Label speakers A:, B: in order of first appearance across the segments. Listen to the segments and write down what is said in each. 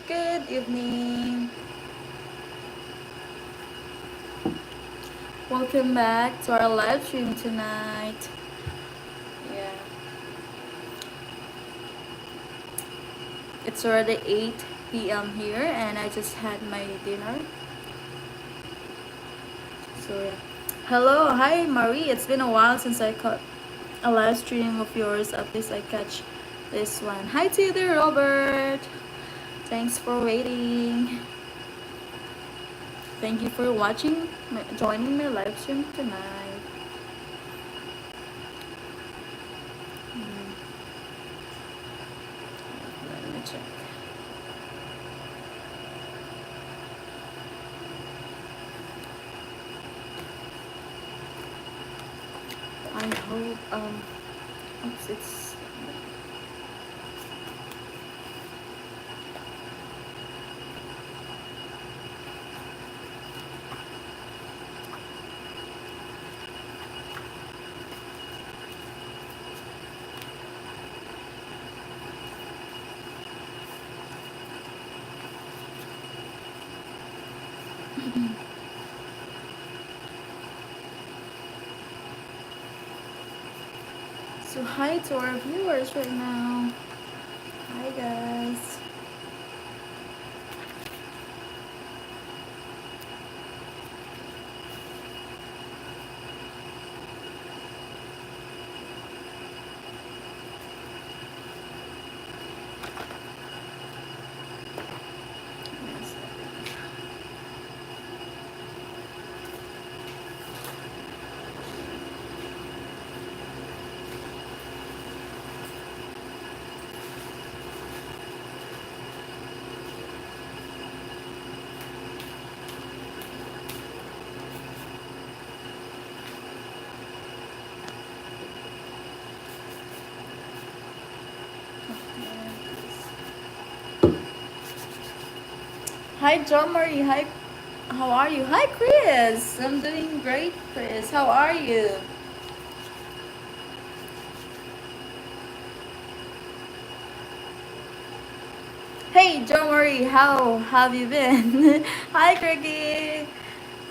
A: Good evening. Welcome back to our live stream tonight. Yeah, it's already 8 p.m. here, and I just had my dinner. So yeah. Hello, hi Marie. It's been a while since I caught a live stream of yours. At least I catch this one. Hi to you there, Robert. Thanks for waiting. Thank you for joining my live stream tonight. Mm, Let me check. I hope oops, it's so hi to our viewers right now. Hi guys. Yes. Hi John Marie. Hi. How are you? Hi Chris. I'm doing great, Chris. How are you? Hey John Marie. How have you been? Hi Greggy.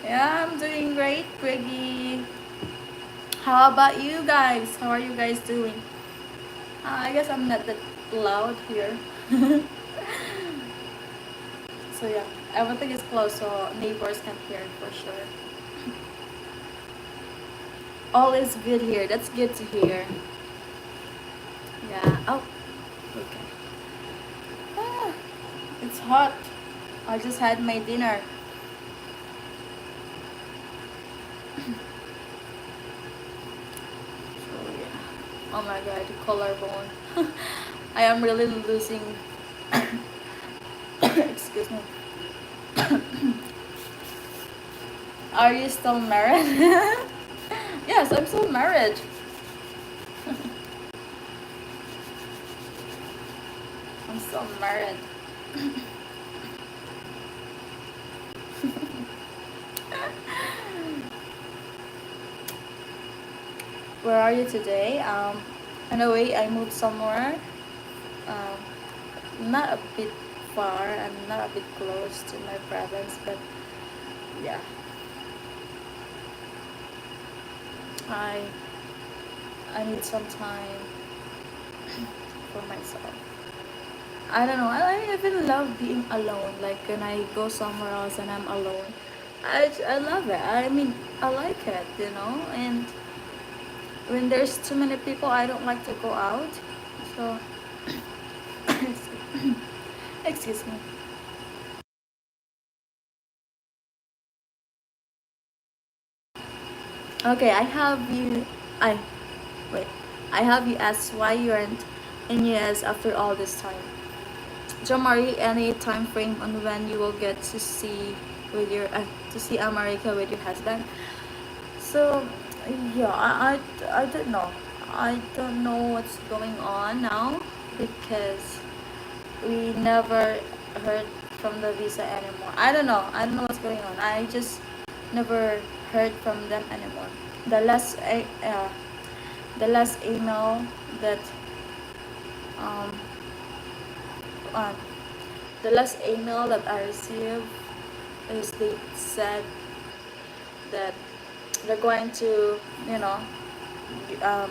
A: Yeah, I'm doing great, Greggy. How about you guys? How are you guys doing? I guess I'm not that loud here. So yeah, everything is closed so neighbors can hear for sure. All is good here. That's good to hear. Yeah. Oh, okay. Ah, it's hot. I just had my dinner. So yeah. Oh my god, collarbone. I am really losing. Excuse me. Are you still married? Yes, I'm still married. I'm still married. Where are you today? In a way, I moved somewhere. Not a bit far and not a bit close to my province, but yeah, I I need some time for myself. I don't know. I even love being alone. Like when I go somewhere else and I'm alone, I love it. I mean, I like it, you know. And when there's too many people, I don't like to go out. So, excuse me. Okay, I have you. I wait. I have you asked why you aren't in US after all this time. Jamari, any time frame on when you will get to see America with your husband? So yeah, I don't know. I don't know what's going on now because we never heard from the visa anymore. I don't know. I don't know what's going on. I just never heard from them anymore. The last the last email that um uh, The last email that I received is they said that they're going to, you know,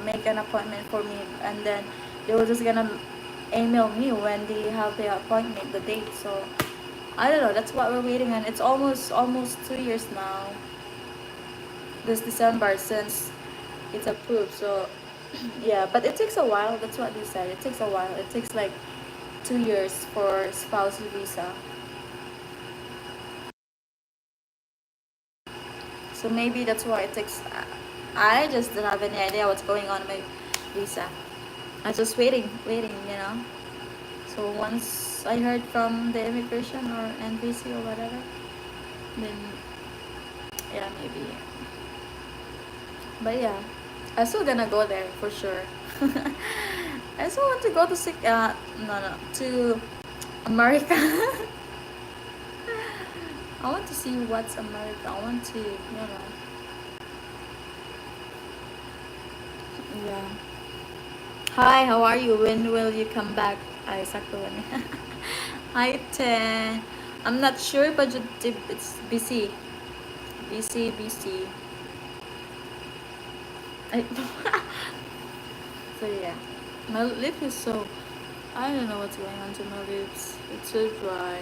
A: make an appointment for me, and then they were just gonna email me when they have the appointment, the date. So I don't know. That's what we're waiting on. It's almost 2 years now. This December since it's approved. So yeah, but it takes a while. That's what they said. It takes a while. It takes like 2 years for spouse visa. So maybe that's why it takes. I just don't have any idea what's going on with my visa. I'm just waiting. So once I heard from the immigration or NVC or whatever, then yeah, maybe. But yeah, I'm still gonna go there for sure. I still want to go to no, to America. I want to see what's America. I want to, yeah. Hi, how are you? When will you come back? Ay, sakto lang. Hi, Ten. I'm not sure, but it's busy. Busy. I, so yeah, my lip is so. I don't know what's going on to my lips. It's so dry.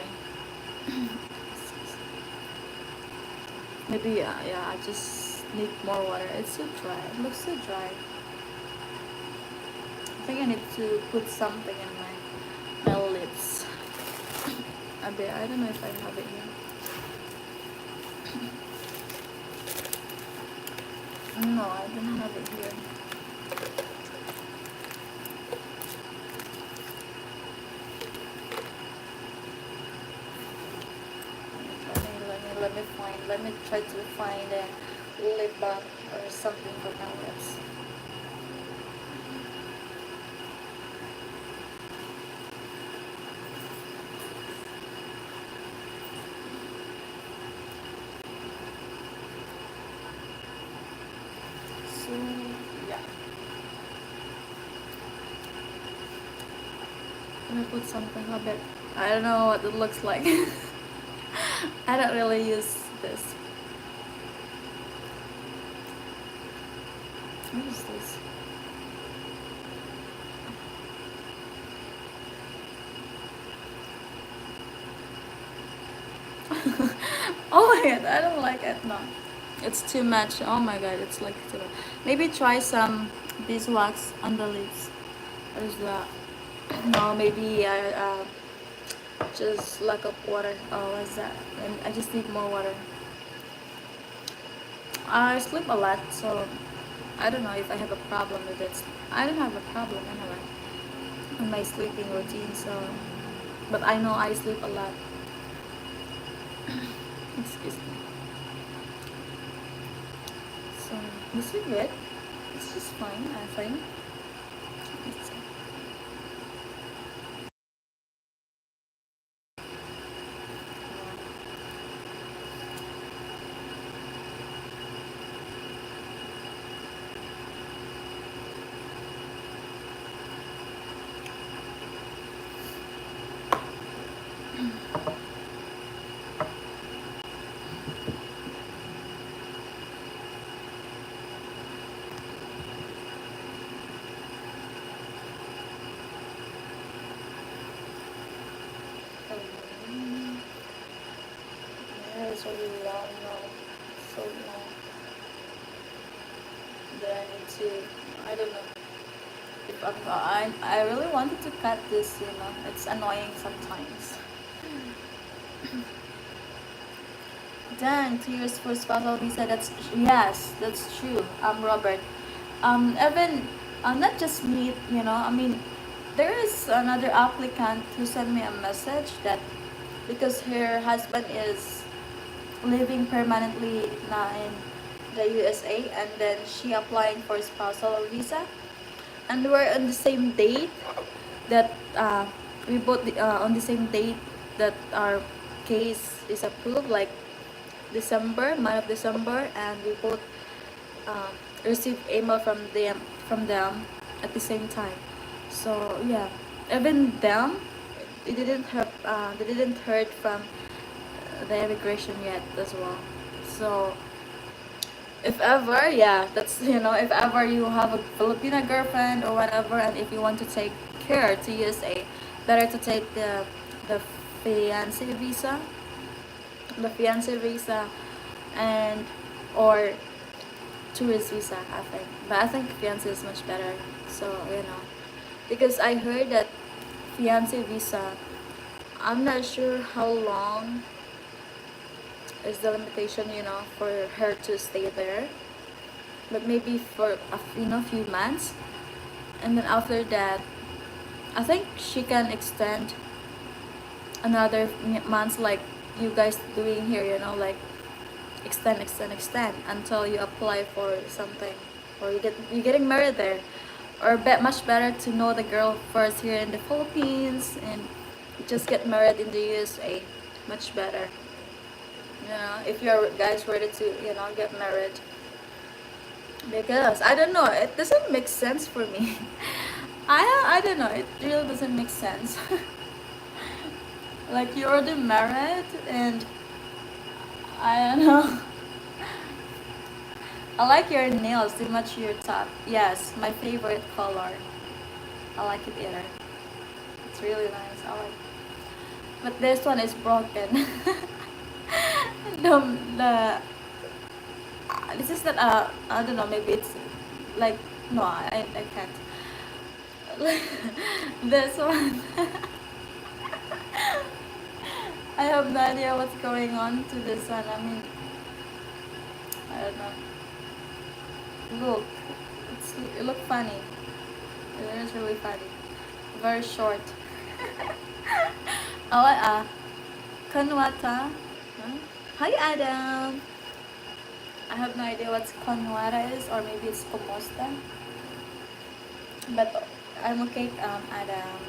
A: Maybe yeah. I just need more water. It's so dry. It looks so dry. I think I need to put something in my lips. A bit. I don't know if I have it here. No, I don't have it here. Let me try to find a lip balm or something for my lips. So yeah, let me put something a bit. I don't know what it looks like. I don't really use this. What is this? Oh my god, I don't like it. No, it's too much. Oh my god, it's like too much. Maybe try some beeswax on the lips. What is that? No, maybe I just lack of water. Oh, what's that? And I just need more water. I sleep a lot, so I don't know if I have a problem with it. I don't have a problem anyway in my sleeping routine. So, but I know I sleep a lot. Excuse me. So this is good. It's just fine. I think. It's, yeah, it's really long now. So long. Then I need to. I don't know. If I really wanted to cut this. It's annoying sometimes. Then 2 years for spousal visa. That's yes, that's true. Robert. Even not just me. I mean, there is another applicant who sent me a message that because her husband is living permanently now in the USA, and then she applying for spousal visa, and we're on the same date that we both on the same date that our case is approved, like month of December, and we both uh, received email from them at the same time. So yeah, even them, they didn't heard from the immigration yet as well. So if ever, yeah, that's, if ever you have a Filipino girlfriend or whatever, and if you want to take care to USA, better to take the fiance visa, the fiance visa, and or tourist visa, I think. But I think fiance is much better. So because I heard that fiance visa, I'm not sure how long is the limitation, for her to stay there. But maybe for few months, and then after that, I think she can extend another months, like you guys doing here, like extend until you apply for something, or you're getting married there. Or much better to know the girl first here in the Philippines and just get married in the USA. Much better, if you're guys ready to get married. Because I don't know, it doesn't make sense for me. I don't know, it really doesn't make sense. Like, you're already married, and I don't know. I like your nails, they match your top. Yes, my favorite color. I like it either. It's really nice. I like. But this one is broken. The this is not I don't know, maybe it's like, no, I can't. This one. I have no idea what's going on to this one. I mean, I don't know. Look, it look funny. It is really funny. Very short. Oh, Konwata. Huh? Hi, Adam. I have no idea what Konwata is, or maybe it's Komosta. But I'm okay, Adam.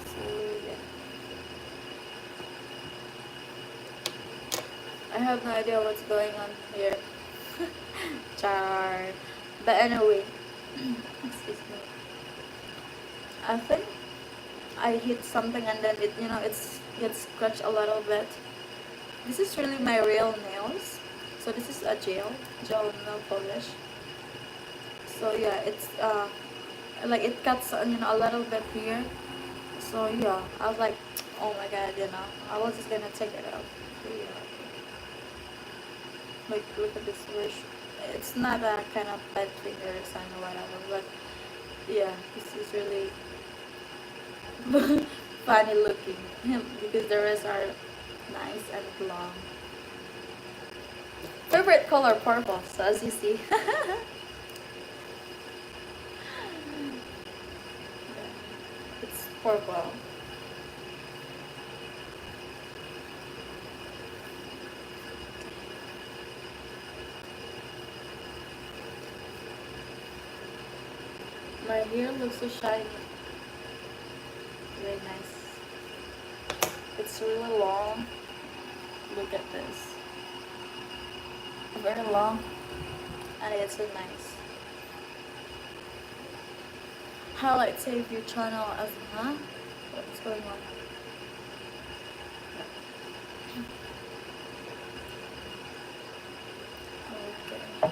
A: So, yeah. I have no idea what's going on here. Char. But anyway, excuse me. I think I hit something, and then it gets scratched a little bit. This is really my real nails. So this is a gel nail polish. So yeah, it's like it cuts a little bit here. So yeah, I was like, oh my god, I was just gonna take it out. So, yeah. Like, look at this wish. It's not a kind of bad finger sign or whatever, but yeah, this is really funny looking because the rest are nice and long. Favorite color purple, so as you see. It's purple. My hair looks so shiny. Very nice. It's really long. Look at this. Very long. And it's so nice. Highlight save your channel as what's going on? Okay.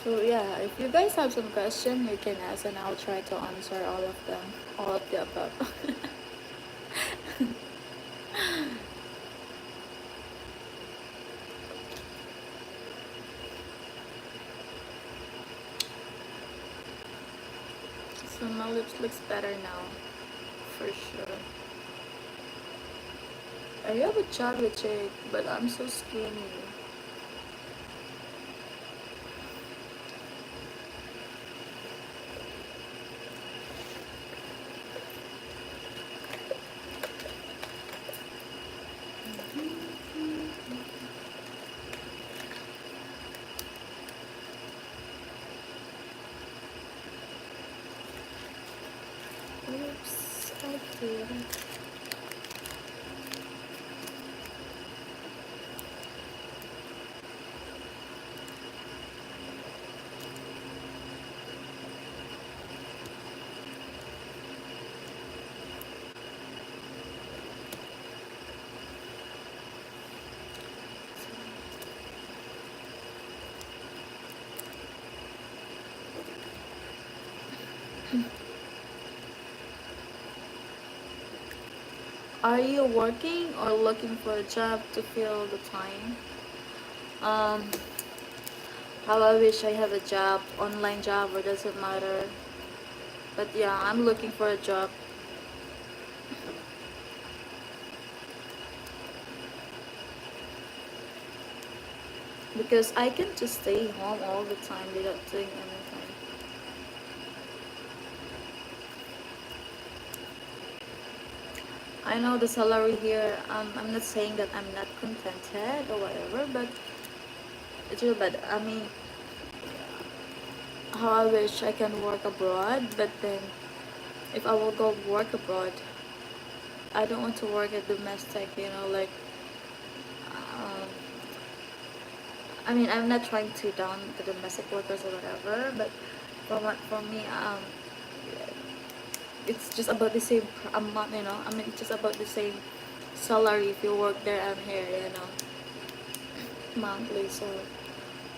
A: So So yeah, if you guys have some question, you can ask, and I'll try to answer all of them, all of the above. So my lips looks better now, for sure. I have a chubby cheek, but I'm so skinny. Oops, I did it. Are you working or looking for a job to fill the time? Um, how I wish I have a job, online job, or doesn't matter. But yeah, I'm looking for a job because I can just stay home all the time without doing anything. I know the salary here. I'm not saying that I'm not contented or whatever, but it's real bad. I mean, how I wish I can work abroad, but then if I will go work abroad, I don't want to work at domestic. Like um, I mean, I'm not trying to down the domestic workers or whatever, but for me, it's just about the same amount. I mean, it's just about the same salary if you work there and here. Monthly. So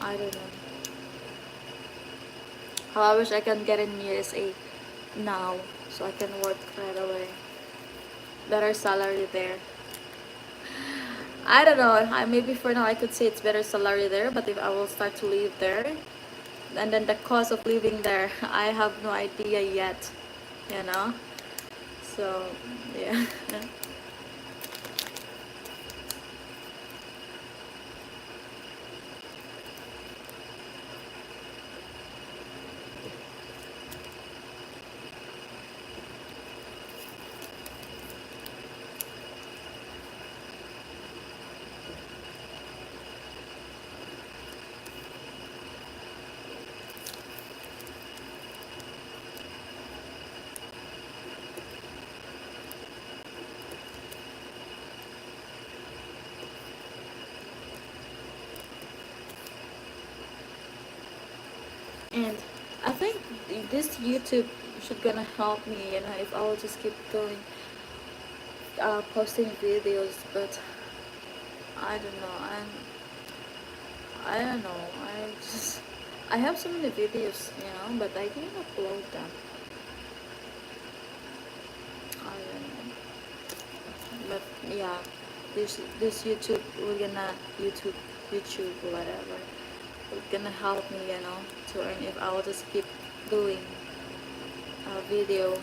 A: I don't know. How I wish I can get in USA now, so I can work right away. Better salary there. I don't know. Maybe for now I could say it's better salary there, but if I will start to live there, and then the cost of living there, I have no idea yet. You know. So yeah. And I think this YouTube should gonna help me. If I will just keep going, posting videos. But I don't know. I don't know. I have so many videos, but I didn't upload them. I don't know. But yeah, this YouTube we're gonna YouTube whatever. It's gonna help me, to earn if I will just keep doing a video.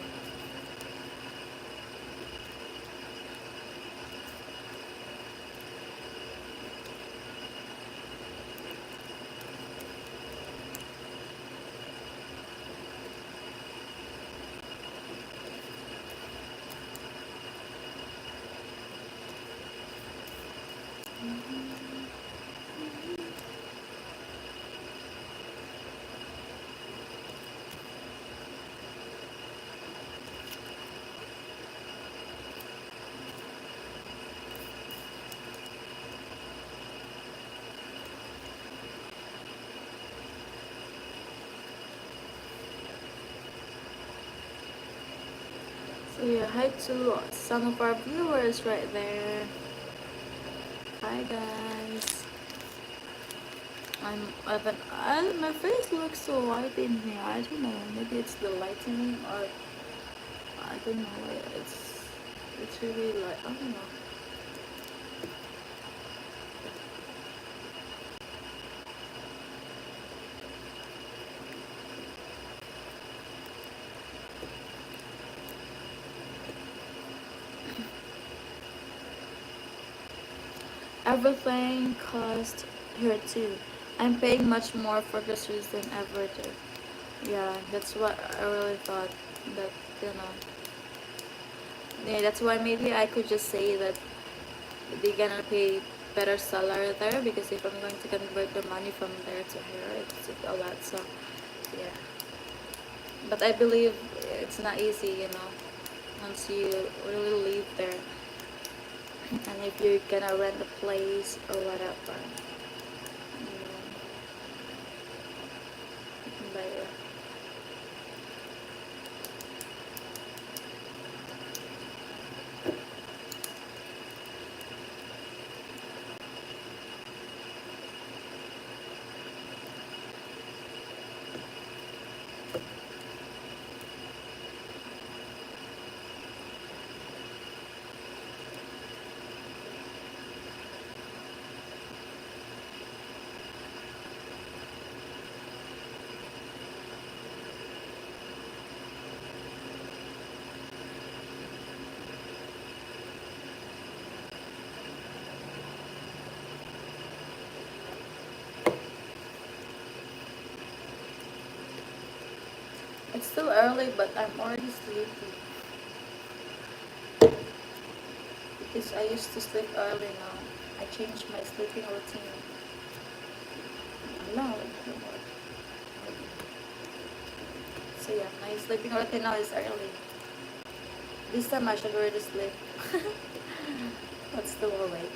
A: So yeah, hi to some of our viewers right there. Hi guys. My face looks so white in here. I don't know. Maybe it's the lightening or I don't know. It's really like I don't know. Everything cost here too. I'm paying much more for groceries than ever did. Yeah, that's what I really thought. That you know. Yeah, that's why maybe I could just say that they're gonna pay better salary there because if I'm going to convert the money from there to here, it's a lot. So yeah, but I believe it's not easy. once you really live there, and if you're gonna rent a place or whatever, you know, you can buy it. It's still early, but I'm already sleepy because I used to sleep early now. I changed my sleeping routine. No, so yeah, my sleeping routine now is early. This time I should already sleep, but still awake.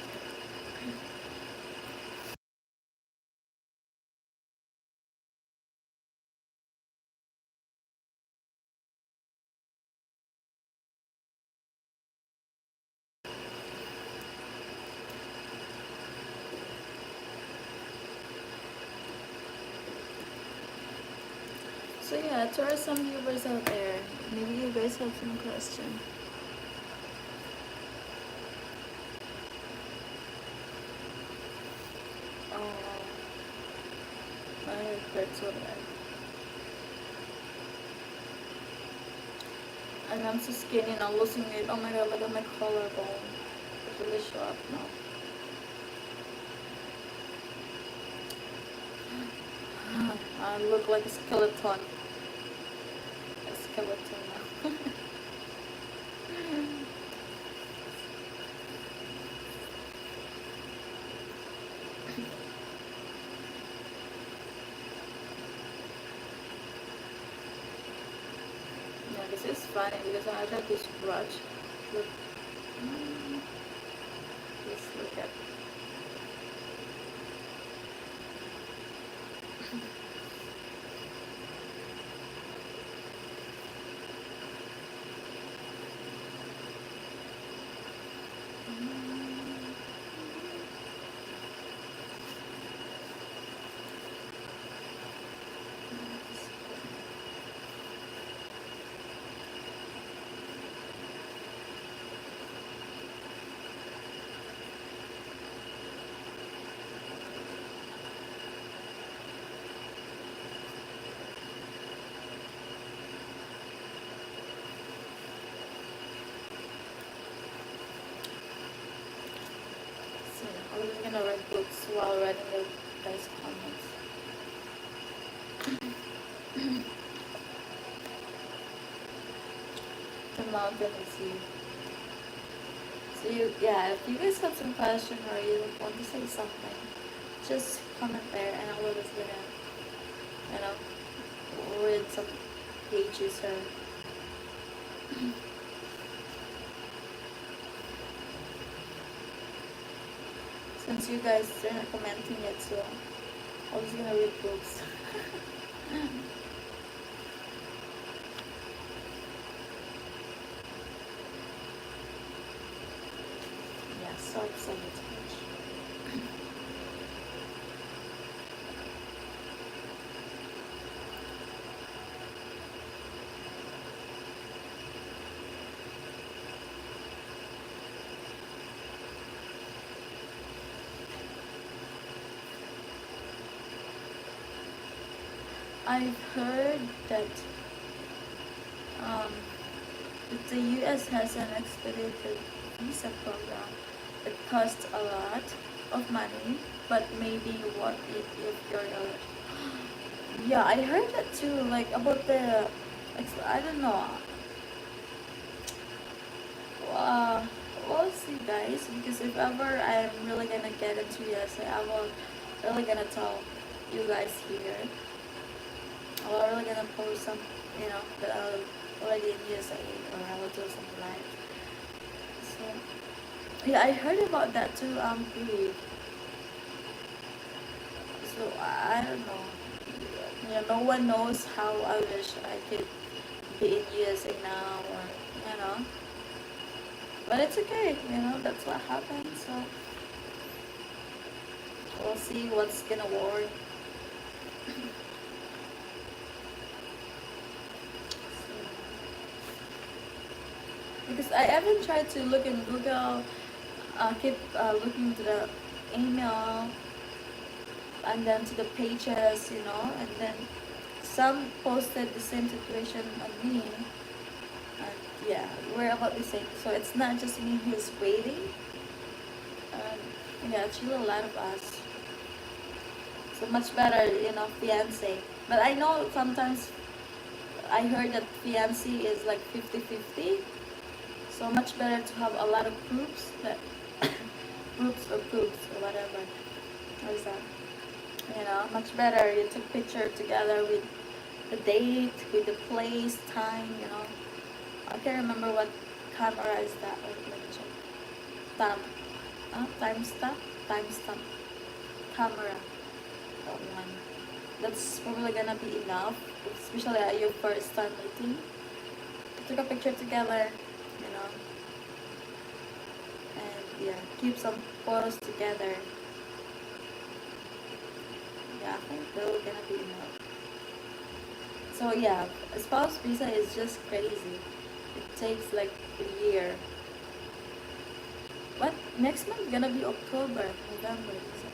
A: So yeah, to our some viewers out there, maybe you guys have some question. Oh, my head hurts so bad. And I'm so skinny now, losing weight. Oh my god, look at my collarbone. It's really sharp now. I look like a skeleton. A skeleton now. Yeah, this is funny because I got this brush. Look. Mm, just look at. So I'm just gonna read books while reading the guys' comments. The mountain is you. So you, yeah, if you guys have some question or you want to say something, just comment there and I will just gonna, you know, read some pages or since you guys are not commenting yet, so I'm just gonna read books. Yeah, so much. I've heard that um, that the US has an expedited visa program. It costs a lot of money, but maybe worth it if you're yeah, I heard that too, like about the, I don't know. Uh, we'll see, guys, because if ever I'm really gonna get into USA, I will really gonna tell you guys here. I'm really gonna post some, you know, that I already USA or relatives in life. So yeah, I heard about that too, Pri. So I don't know. Yeah, no one knows how I wish I could be in USA now, or you know. But it's okay, you know, that's what happened. So we'll see what's gonna work. Because I haven't tried to look in Google, keep looking to the email and then to the pages, you know, and then some posted the same situation on me, and yeah, we're about the same. So it's not just me who's waiting, and yeah, actually a lot of us. So much better, you know, fiance. But I know sometimes I heard that fiance is like 50-50. So much better to have a lot of groups that groups or groups or whatever. What is that? You know, much better. You took picture together with the date, with the place, time. You know, I can't remember what camera is that. Wait, let me check. Time, timestamp, timestamp, camera. That one. That's probably gonna be enough, especially at your first time meeting. Took a picture together, you know, and yeah, keep some photos together. Yeah, I think they're gonna be enough. So yeah, a spouse visa is just crazy. It takes like a year. What? Next month gonna be October, November, December.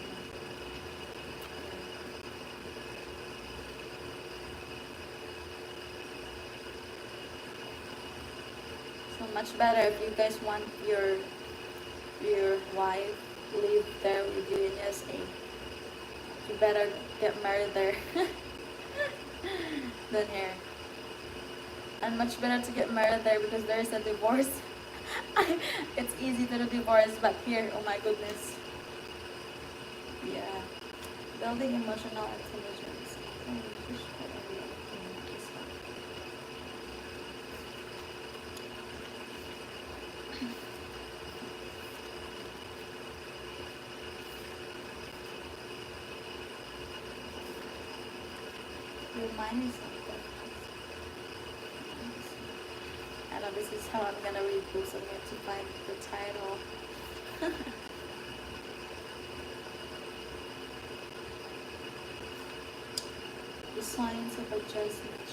A: So much better if you guys want your wife live there with you in USA. You better get married there than here. And much better to get married there because there is a divorce. It's easy to do divorce, but here, oh my goodness. Yeah. Building emotional intelligence. Your mind is something. I know this is how I'm gonna read books. I'm going to find the title. The Science of Adjustment.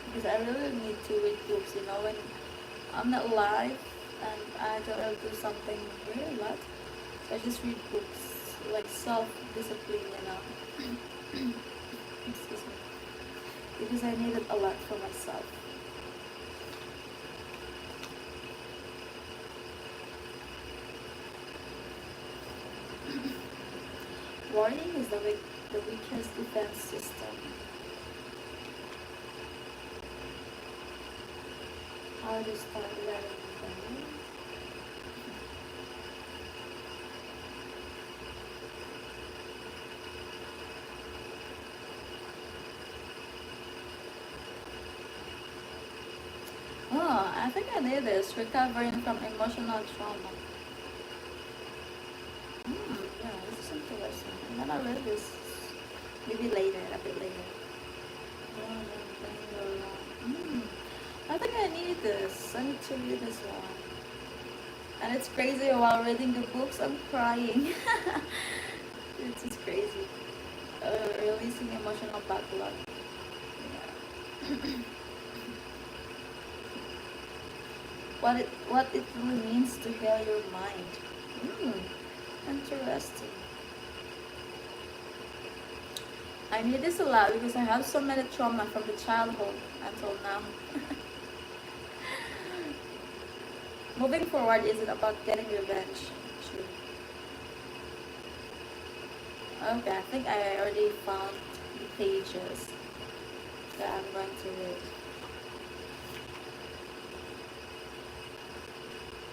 A: Because I really need to read books, you know, when I'm not live and I don't really do something really a lot. So I just read books, like self-discipline, you know. Excuse me. Because I need it a lot for myself. Warning is the weakest defense system. How to start letting go. Oh, I think I did this. Recovering from emotional trauma. Yeah, this is interesting. I'm gonna read this maybe later, a bit later. I think I need this. I need to read this one. And it's crazy while reading the books, I'm crying. It's just crazy. Releasing emotional backlog. Yeah. What it really means to heal your mind. Interesting. I need this a lot because I have so many trauma from the childhood until now. Moving forward isn't about getting revenge. Actually. Okay, I think I already found the pages that I'm going to read.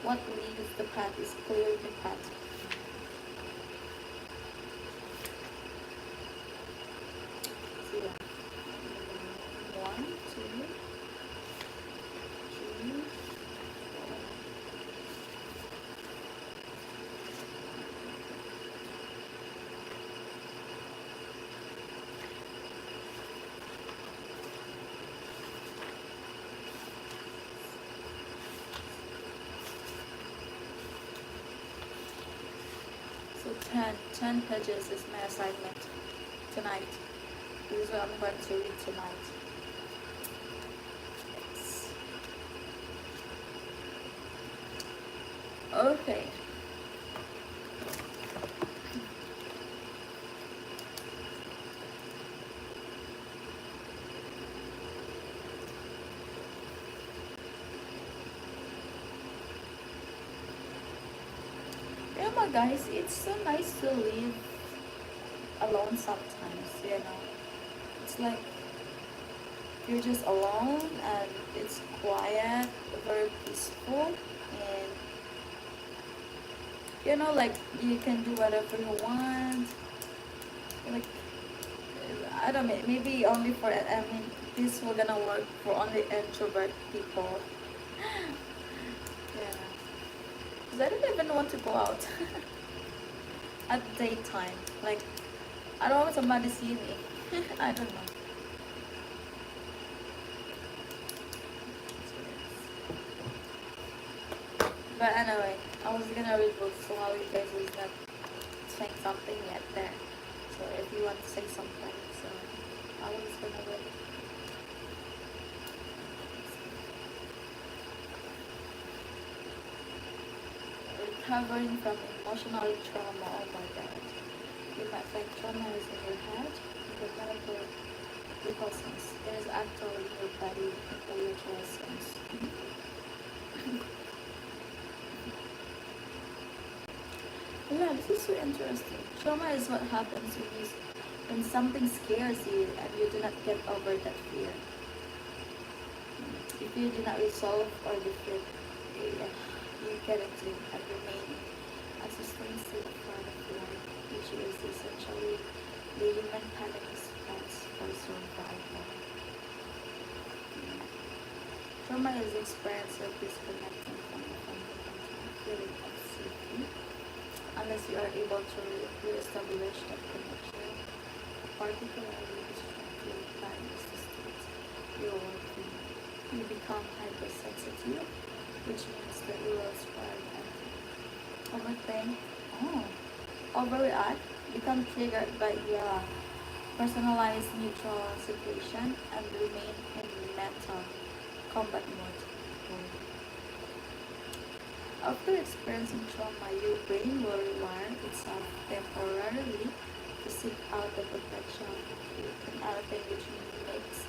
A: What leaves the path is clear the path. 3, 4. So 10 pages is my assignment tonight. This is what I'm going to read tonight. Yes. Okay. Yeah, my guys, it's so nice to live alone sometimes, you know. It's like you're just alone and it's quiet, very peaceful, and you know, like you can do whatever you want. Like I don't know, maybe only for I mean this will gonna work for only introvert people. Yeah, because I don't even want to go out at daytime. Like I don't want somebody to see me. I don't know. But anyway, I was gonna read books so while you guys was not saying something yet there. So if you want to say something, so I was gonna read. Recovering from emotional trauma. Oh my god. You might think trauma is in your head, but medical sense. It is actually in your body in the literal sense. Yeah, this is so interesting. Trauma is what happens when something scares you and you do not get over that fear. If you do not resolve or defeat, you get into and remain a sustained state of life, which is essentially the human panic response for survival. Trauma is the experience of disconnecting from the fundamental feeling of safety. Unless you are able to re-establish that connection, particularly destructive time is the state you become hypersensitive, which means that you will spread and overthink, overreact, become triggered by the personalized neutral situation, and remain in mental combat mode. After experiencing trauma, your brain will rewire itself temporarily to seek out the protection and other thing, which makes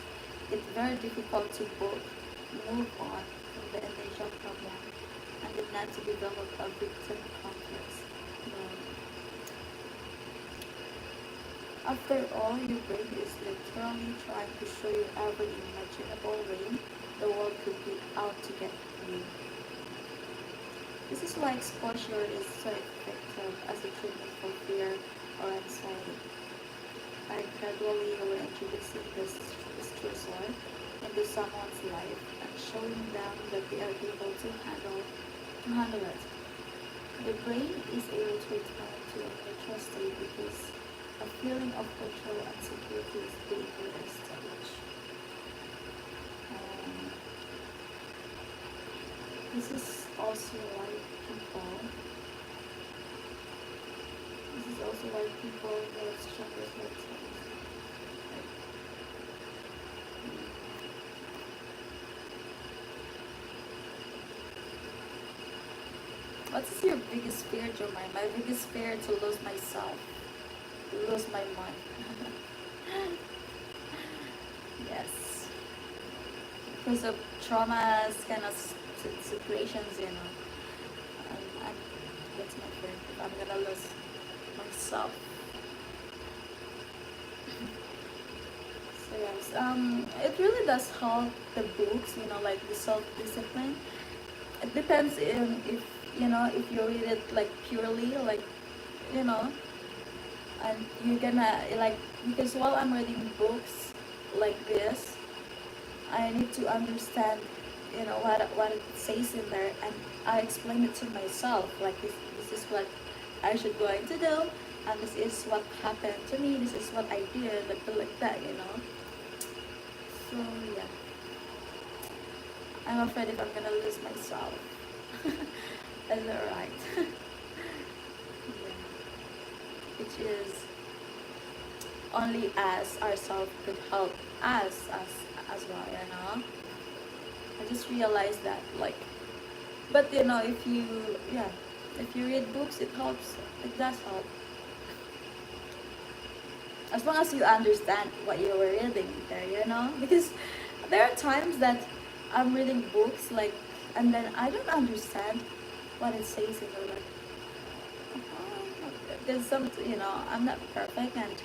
A: it very difficult to both move on from the initial problem and then not to develop a victim complex. After all, your brain is literally trying to show you every imaginable way the world could be out to get you. This is why exposure is so effective as a treatment for fear or anxiety. By gradually reintroducing this stressor into someone's life and showing them that they are able to handle it. The brain is able to return to a neutral state because a feeling of control and security is being reestablished. This is also why people get stronger themselves. What is your biggest fear, Jomai? My biggest fear to lose myself, to lose my mind. Yes, because of traumas, kind of situations, you know. That's my fear. If I'm gonna lose myself. So yes, it really does help the books, you know, like the self-discipline. It depends if you know if you read it like purely, like you know, and you're gonna like because while I'm reading books like this, I need to understand, what it says in there, and I explain it to myself. Like this is what I should going to do, and this is what happened to me. This is what I did, like that. So yeah, I'm afraid if I'm gonna lose myself. Is that right? Yeah. Which is only us ourselves could help us as well. I just realized that, like, but if you, yeah, if you read books, it helps. It does help, as long as you understand what you were reading there. Because there are times that I'm reading books, like, and then I don't understand what it says in the, like, there's some, I'm not perfect, and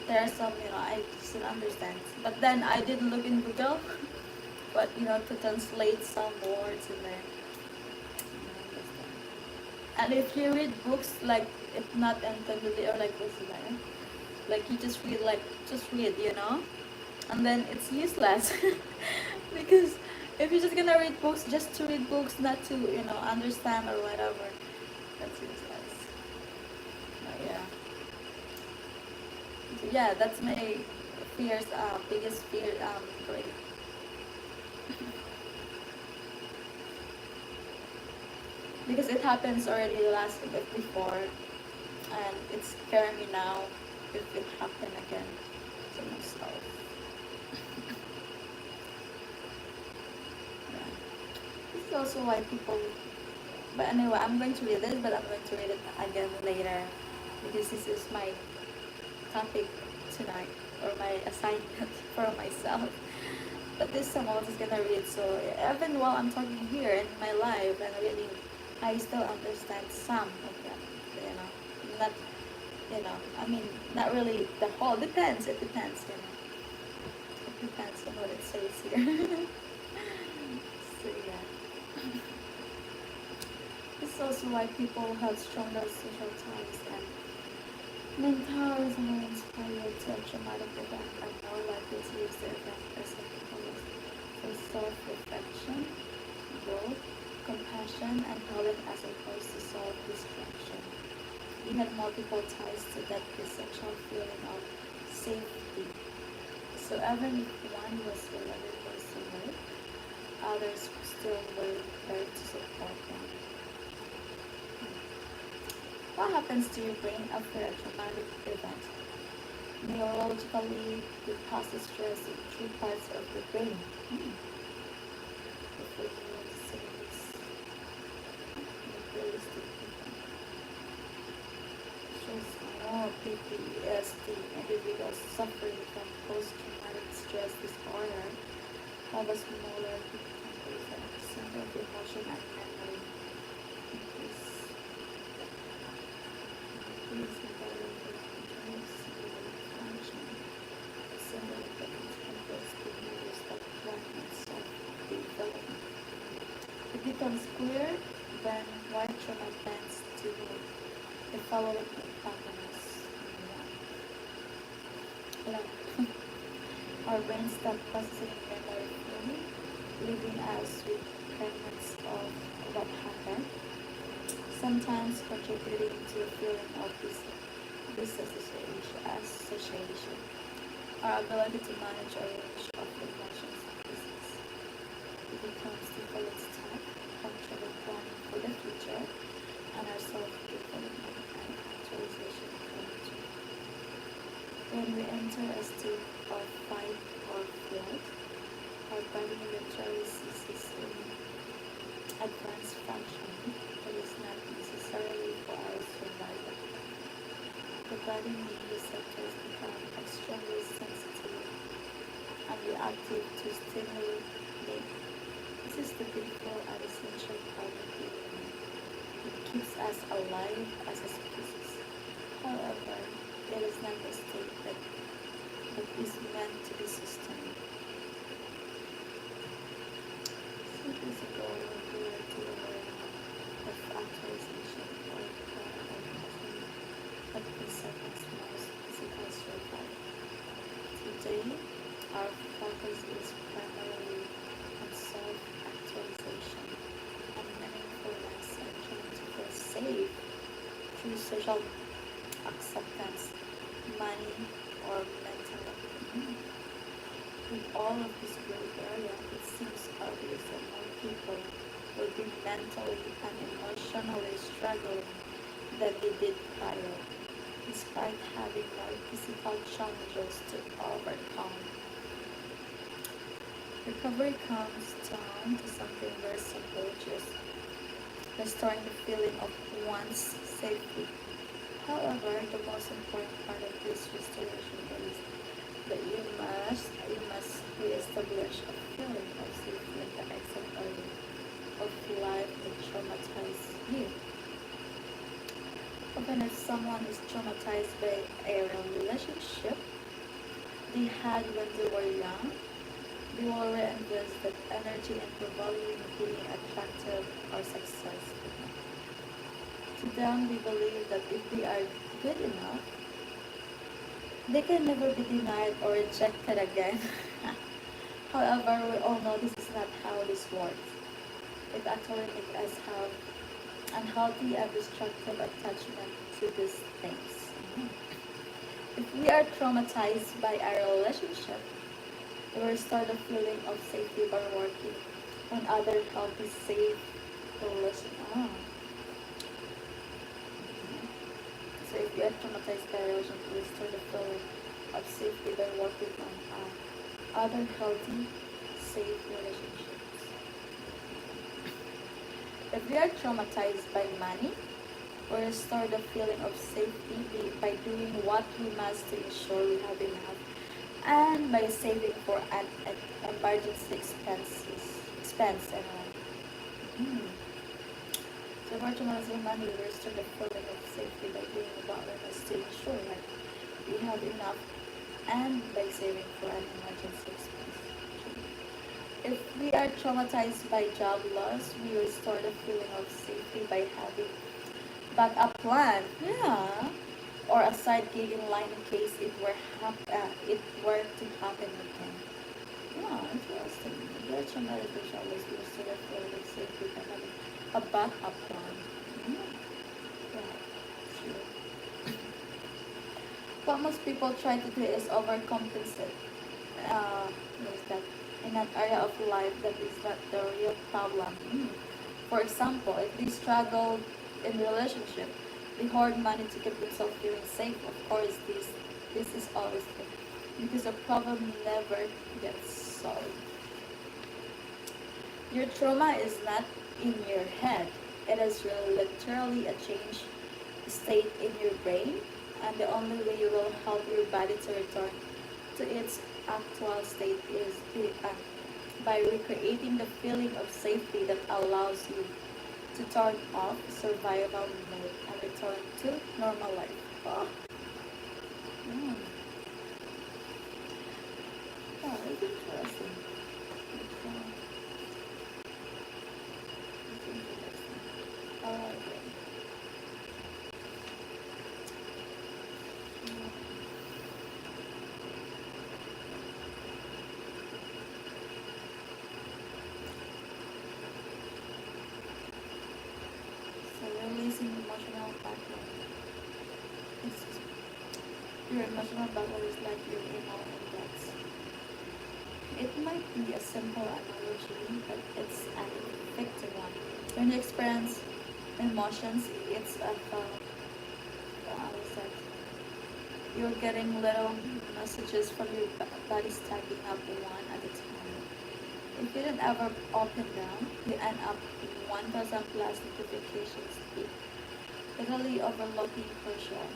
A: there are some, I just don't understand. But then I did look in Google, but to translate some words in there. And if you read books, like, if not entirely, or like what's there, like, you just read, like, just read, and then it's useless. Because if you're just gonna read books just to read books, not to understand or whatever, that's useless. But yeah, so yeah, that's my fears, biggest fear, great. Because it happens already last bit before, and it's scaring me now if it happen again to myself. Yeah. This is also why people. But anyway, I'm going to read this, but I'm going to read it again later, because this is my topic tonight, or my assignment for myself. But this someone is gonna read, so even while I'm talking here in my life and reading, I still understand some of them. Not, I mean, not really the whole. Depends. It depends. It depends on what it says here. So yeah. This is also why people have stronger social ties and mental is more inspired to a traumatic event and more likely to use the event as a catalyst for self-reflection, growth, compassion, and healing as opposed to self-destruction. We had multiple ties to that essential feeling of safety. So even if one was delivered away, others still were there to support them. What happens to your brain after a traumatic event? Neurologically, it causes stress in three parts of the brain. If we need to say this, realistic thinking. Stress, PTSD, individuals suffering from post-traumatic stress disorder have a smaller hippocampus at the center of emotion and memory. Increase environmental controls, function, similar to campus behaviors that plan and self-development. It becomes clear when why trauma tends to the following patterns. One, our brains stop processing memory fully, leaving us with fragments of what happened, sometimes contributing to a feeling of disassociation. Our ability to manage a range of emotions decreases. It becomes difficult to start, functional planning for the future, and our self-development and actualization of nature. When we enter a state of fight or flight, our body literally ceases in advanced functioning. It is not necessarily for our survival. The body receptors become extremely sensitive and reactive to stimuli. This is the beautiful and essential part of being human. It keeps us alive as a species. However, it is not a state that is meant to be sustained. So this is a goal of to learn of actualization or of the second's most physical survival. Today, our focus is primarily on self-actualization and meaningfulness and trying to feel safe through social acceptance, money, or mental health. With all of this gray area, it seems obvious that more people will be mentally and emotionally struggling than they did prior, despite having more physical challenges to overcome. Recovery comes down to something very simple, just restoring the feeling of one's safety. However, the most important part of this restoration is that you must reestablish a feeling of safety in the exit area of life that traumatized you. Often if someone is traumatized by a relationship they had when they were young, they will reinvest that energy into valuing being attractive or successful. To them, they believe that if they are good enough, they can never be denied or rejected again. However, we all know this is not how this works. It actually makes us have unhealthy and destructive attachment to these things. If we are traumatized by our relationship, we restore the feeling of safety by working on other healthy, safe relationships. So if you are traumatized by a relationship, restore the feeling of safety by working on other healthy, safe relationships. If we are traumatized by money, we restore the feeling of safety by doing what we must to ensure we have enough and by saving for an emergency expense and all. Mm. So for traumatized by money, we restore the feeling of safety by doing what we must to ensure that we have enough and by saving for an emergency expense. If we are traumatized by job loss, we restore the feeling of safety by having backup plan. Yeah. Or a side gig in line in case it were to happen again. Yeah, interesting. If you are traumatized by job loss, we restore the feeling of safety by having a backup plan. Yeah. Yeah. Sure. What most people try to do is overcompensate. Is that in an area of life that is not the real problem. For example, if they struggle in relationship, they hoard money to keep themselves feeling safe. Of course, this is always there because the problem never gets solved. Your trauma is not in your head. It is really literally a change state in your brain, and the only way you will help your body to return to its actual state is by recreating the feeling of safety that allows you to turn off survival mode and return to normal life. Oh, mm. Oh, it's interesting. It's interesting. Alright. So releasing emotional backlog. It's, your emotional backlog is like your email index. It might be a simple analogy, but it's an effective one. When you experience emotions, it's a how is that? You're getting little messages from your body stacking up one at a time. If you don't ever open them, you end up with 1,000 plus notifications deep, literally overlooking crucial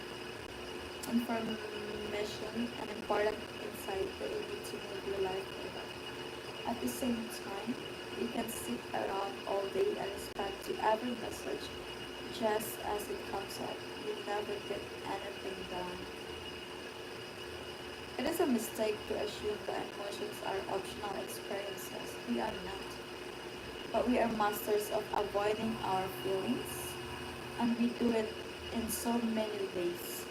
A: information and important insight that you need to move your life forward. At the same time, you can sit around all day and respond to every message just as it comes up. You never get anything done. It is a mistake to assume that emotions are optional experiences. We are not. But we are masters of avoiding our feelings, and we do it in so many ways.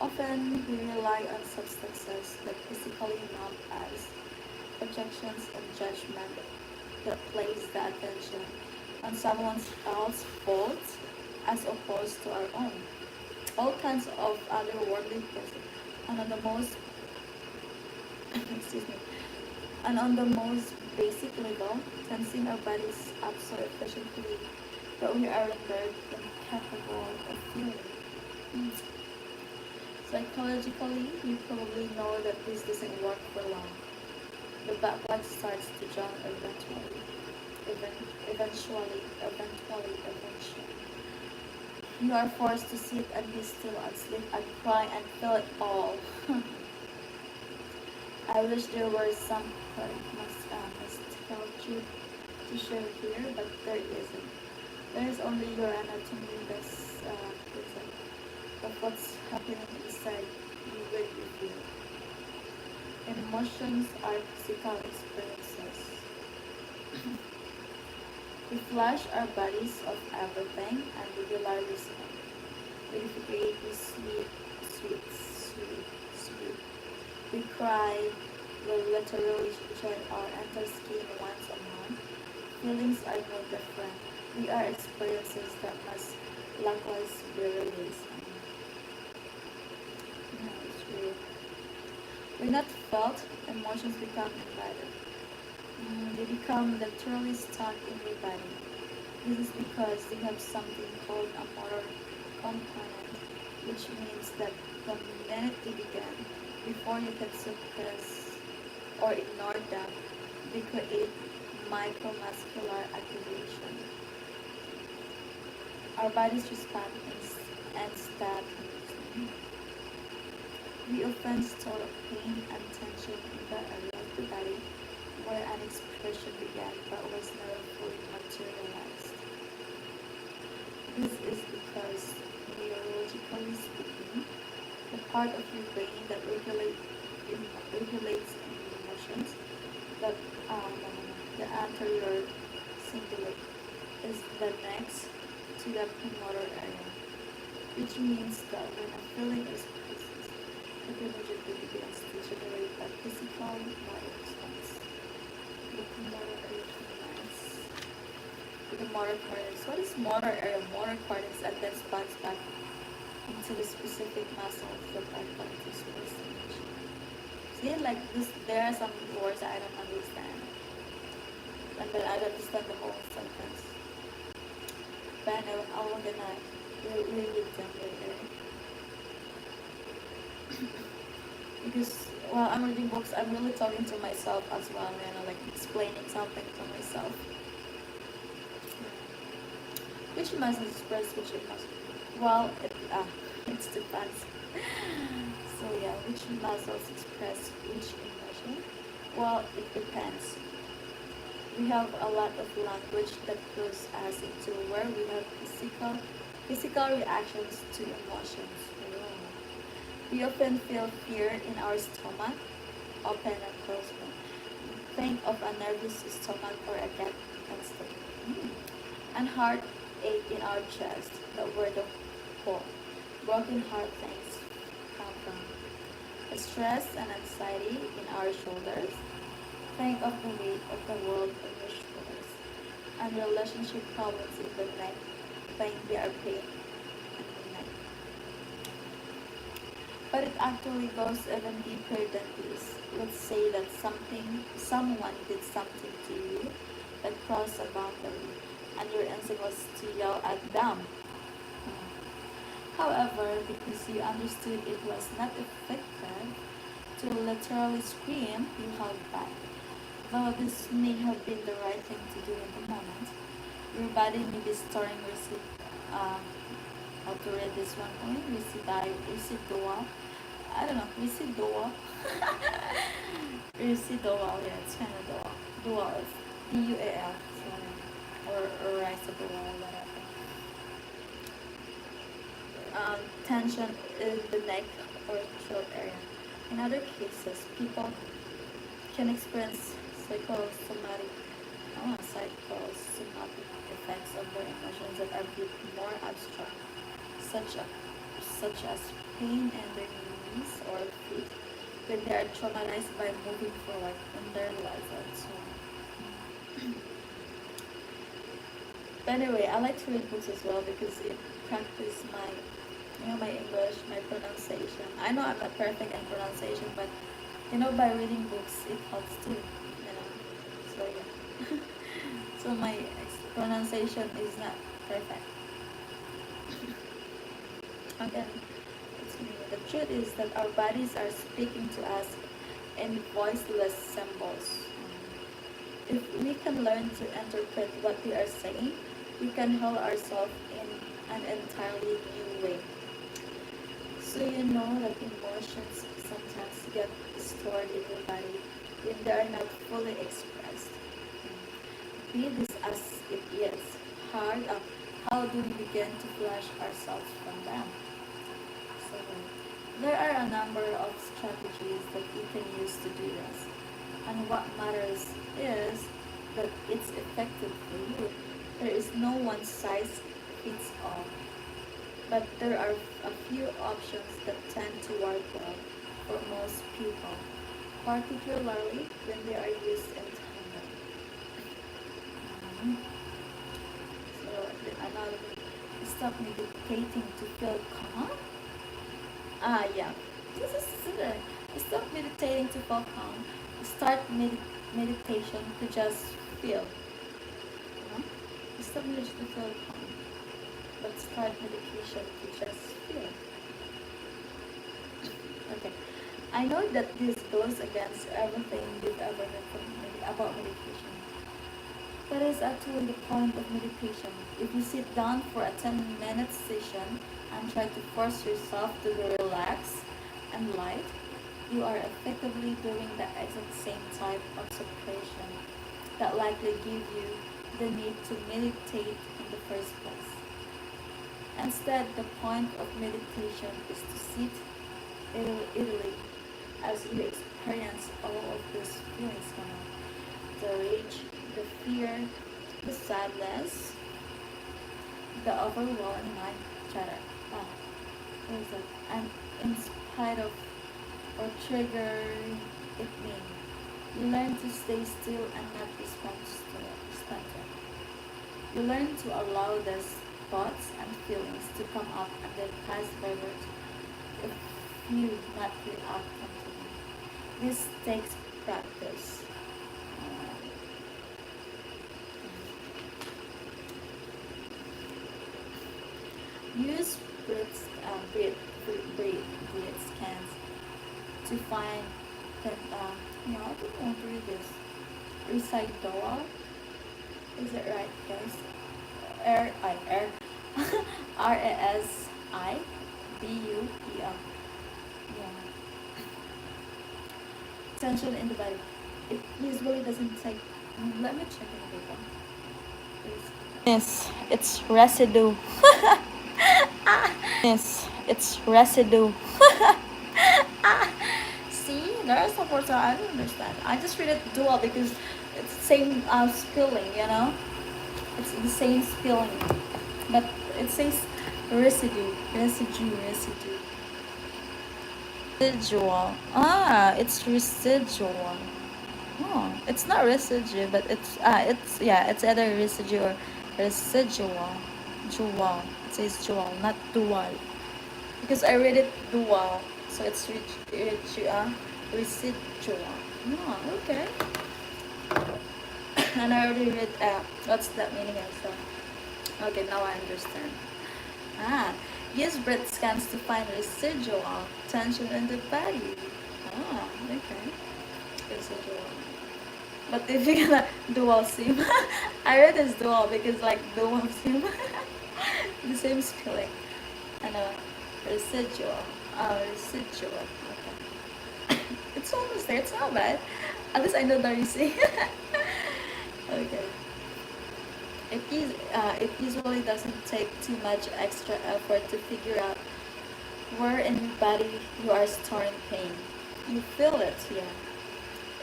A: Often we rely on substances that physically numb us, projections and judgment that place the attention on someone else's faults as opposed to our own. All kinds of otherworldly things. And on the most excuse me, and on the most basic level, tensing our bodies up so efficiently that we are rendered incapable of feeling. Mm. Psychologically, you probably know that this doesn't work for long. The backlash starts to jump eventually. Eventually. You are forced to sit and be still and sleep and cry and feel it all. I wish there were some nostalgia to share here, but there isn't. There is only your anatomy that's present of what's happening inside you when you feel. Emotions are physical experiences. We flush our bodies of everything and regularly respond. We create we sweet. We cry, we literally join our entire skin once a month. Feelings are no different. We are experiences that must likewise be released. No, it's real. When not felt, emotions become embodied. They become literally stuck in your body. This is because they have something called a motor component, which means that the minute they begin, before you can suppress or ignore them, they create micromuscular activation. Our bodies respond instantly. We often store pain and tension in the area of the body where an expression began but was never fully materialized. This is because, neurologically speaking, the part of your brain that regulates emotions, that the anterior cingulate, is the next to the premotor area, which means that when a feeling is processed, it immediately begins to generate a physical motor response. The premotor area combines with the motor cortex. What is motor area? Motor cortex and then sparks back into the specific muscles that are going to express emotion. See, like this, there are some words that I don't understand, and then I don't understand the whole sentence. But anyway, I'm gonna read them later. Because while I'm reading books, I'm really talking to myself as well, like explaining something to myself. Which muscles express which emotion? Well, it depends. So yeah, which muscles express which emotion? Well, it depends. We have a lot of language that goes us into where we have physical reactions to emotions. We often feel fear in our stomach, open and close one. Think of a nervous stomach or a gut constantly. And heartache in our chest, that where the whole broken heart things come from. Stress and anxiety in our shoulders. Think of the weight of the world on your shoulders. And relationship problems in the neck. Think they are pain in the neck. But it actually goes even deeper than this. Let's say that someone did something to you that crossed a boundary, and your instinct was to yell at them. However, because you understood it was not effective to literally scream, you held back. Though this may have been the right thing to do in the moment, your body may be storing how to read this one only, residual. I don't know, residual. Residual, yeah, it's kind of dual. Dual is DUAL, or residual, whatever. Tension in the neck or throat area. In other cases, people can experience psychosomatic effects of their emotions that are a bit more abstract, such such as pain in their knees or feet when they are traumatized by moving forward in their life also. But anyway, I like to read books as well because it practices my, my English, my pronunciation. I know I'm not perfect in pronunciation, but by reading books it helps too. So yeah. So my pronunciation is not perfect. Again, it's me. The truth is that our bodies are speaking to us in voiceless symbols. If we can learn to interpret what they are saying, we can heal ourselves in an entirely new way. So you know that emotions sometimes get stored in the body when they are not fully expressed. Be this as it is, how do we begin to flush ourselves from them? So there are a number of strategies that you can use to do this. And what matters is that it's effective for you. There is no one size fits all. But there are a few options that tend to work well for most people, particularly when they are used in tandem. So another one, stop meditating to feel calm. Yeah. This is similar. Stop meditating to feel calm. Start meditation to just feel. Stop meditation to feel calm, but start meditation to just feel. Okay. I know that this goes against everything you've ever heard about meditation. That is actually the point of meditation. If you sit down for a 10-minute session and try to force yourself to be relaxed and light, you are effectively doing the exact same type of suppression that likely give you the need to meditate in the first place. Instead, the point of meditation is to sit idly as you experience all of these feelings now. The rage, the fear, the sadness, the overwhelming mind chatter. What is that? And in spite of or trigger it mean, you learn to stay still and not respond to it. You learn to allow these thoughts and feelings to come up and then pass over if you not react to them. This takes practice. Use breath scans to find that, I don't want to read this. Residual. Is it right, guys? RASIBUEL. Yeah. Tension in the body. It usually doesn't take. Let me check in the paper. Yes, it's residue. Yes, it's residue. See, there are some words that I don't understand. I just read it dual because it's the same spelling. It's the same spelling, but it says residue. Residual. It's residual. Oh, it's not residue, but it's either residue or residual. Dual. It says dual, not dual. Because I read it dual, so it's residual. Oh, okay. And I already read what's that meaning also. Okay, now I understand. Use breath scans to find residual tension in the body. Okay. Residual. But if you're gonna dual sim, I read this dual because like dual sim, the same spelling. And residual. Residual. Okay. It's almost there. It's not bad. At least I know the receipt. Okay. It usually doesn't take too much extra effort to figure out where in your body you are storing pain. You feel it, yeah.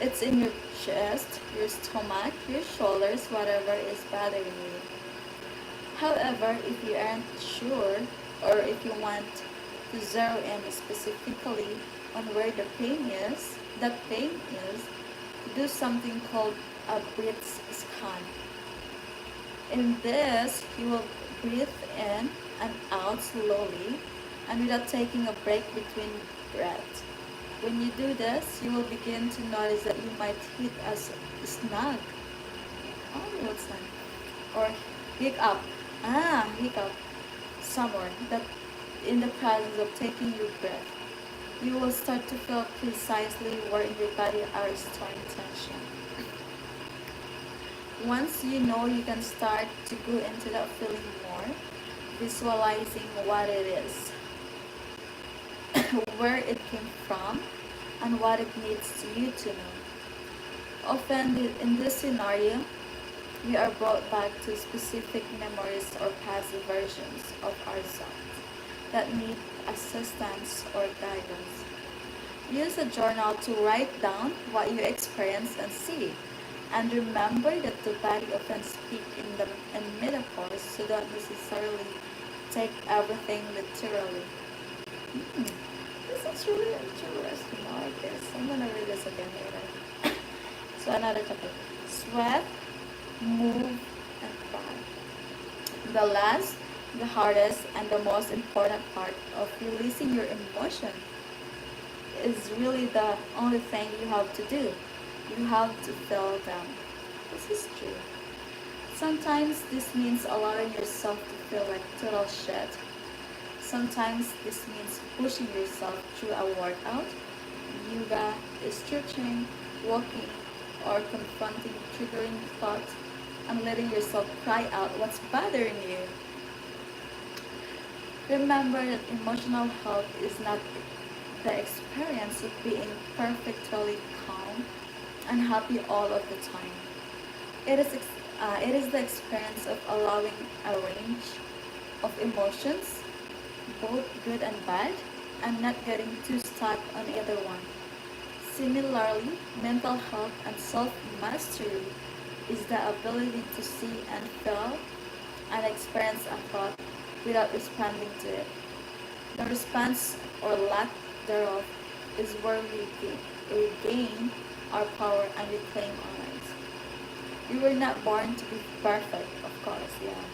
A: It's in your chest, your stomach, your shoulders, whatever is bothering you. However, if you aren't sure or if you want to zero in specifically on where that pain is, do something called a breath scan. In this, you will breathe in and out slowly and without taking a break between breaths. When you do this, you will begin to notice that you might hit a snag. Oh, what's that? Or hiccup. Hiccup. Somewhere that in the process of taking your breath, you will start to feel precisely where in your body are storing tension. Once you know, you can start to go into that feeling more, visualizing what it is, where it came from, and what it needs you to know. Often in this scenario, we are brought back to specific memories or past versions of ourselves that need assistance or guidance. Use a journal to write down what you experience and see. And remember that the body often speaks in metaphors, so don't necessarily take everything literally. This is really interesting. I like this. I'm gonna read this again later. So another topic: sweat, move, and cry. The last, the hardest, and the most important part of releasing your emotion is really the only thing you have to do. You have to feel them. This is true. Sometimes this means allowing yourself to feel like total shit. Sometimes this means pushing yourself through a workout, yoga, stretching, walking, or confronting triggering thoughts and letting yourself cry out what's bothering you. Remember that emotional health is not the experience of being perfectly calm and happy all of the time. It is the experience of allowing a range of emotions, both good and bad, and not getting too stuck on either one. Similarly, mental health and self-mastery is the ability to see and feel and experience a thought without responding to it. The response or lack thereof is where we gain our power and we claim our rights. You were not born to be perfect, of course, yeah.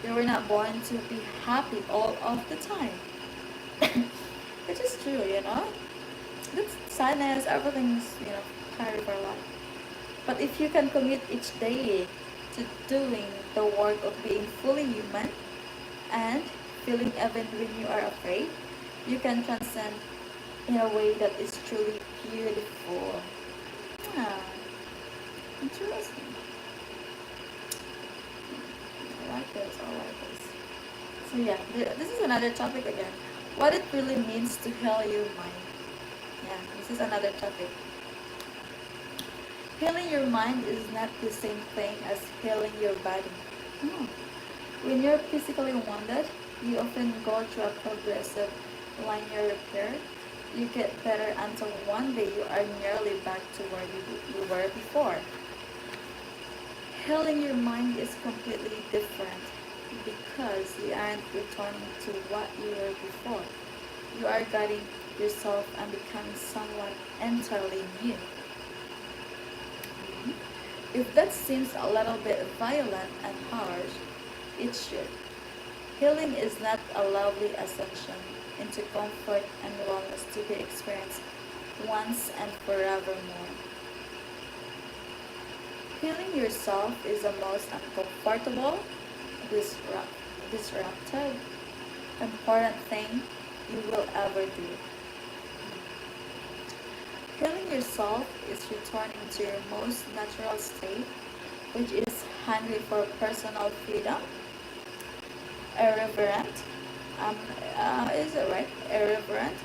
A: You were not born to be happy all of the time. Which is true, you know. That's sadness, everything's, part of our life. But if you can commit each day to doing the work of being fully human and feeling even when you are afraid, you can transcend in a way that is truly beautiful. Ah, interesting. I like this, I like this. So yeah, this is another topic again. What it really means to heal your mind. Yeah, this is another topic. Healing your mind is not the same thing as healing your body. No. When you're physically wounded, you often go through a progressive linear repair. You get better until one day you are nearly back to where you were before. Healing your mind is completely different because you aren't returning to what you were before. You are guiding yourself and becoming someone entirely new. If that seems a little bit violent and harsh, it should. Healing is not a lovely ascension into comfort and wellness to be experienced once and forevermore. Healing yourself is the most uncomfortable, disruptive, important thing you will ever do. Healing yourself is returning to your most natural state, which is hungry for personal freedom, irreverent, is it right? Irreverent,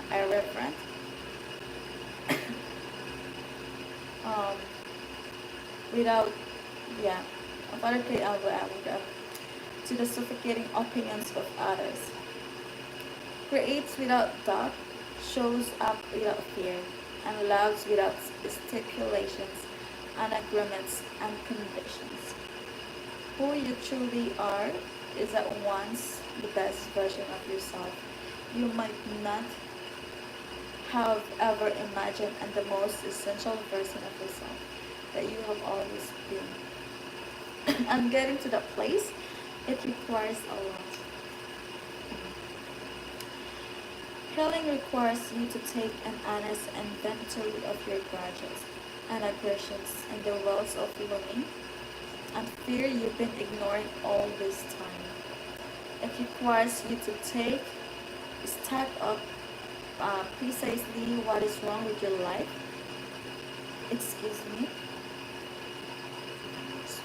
A: um, without, yeah, to the suffocating opinions of others. Creates without doubt, shows up without fear, and loves without stipulations and agreements and conditions. Who you truly are is at once the best version of yourself you might not have ever imagined, and the most essential version of yourself that you have always been. And getting to that place, it requires a lot. Healing requires you to take an honest inventory of your grudges and aggressions and the wells of longing and fear you've been ignoring all this time. It requires you to stack up precisely what is wrong with your life. Excuse me.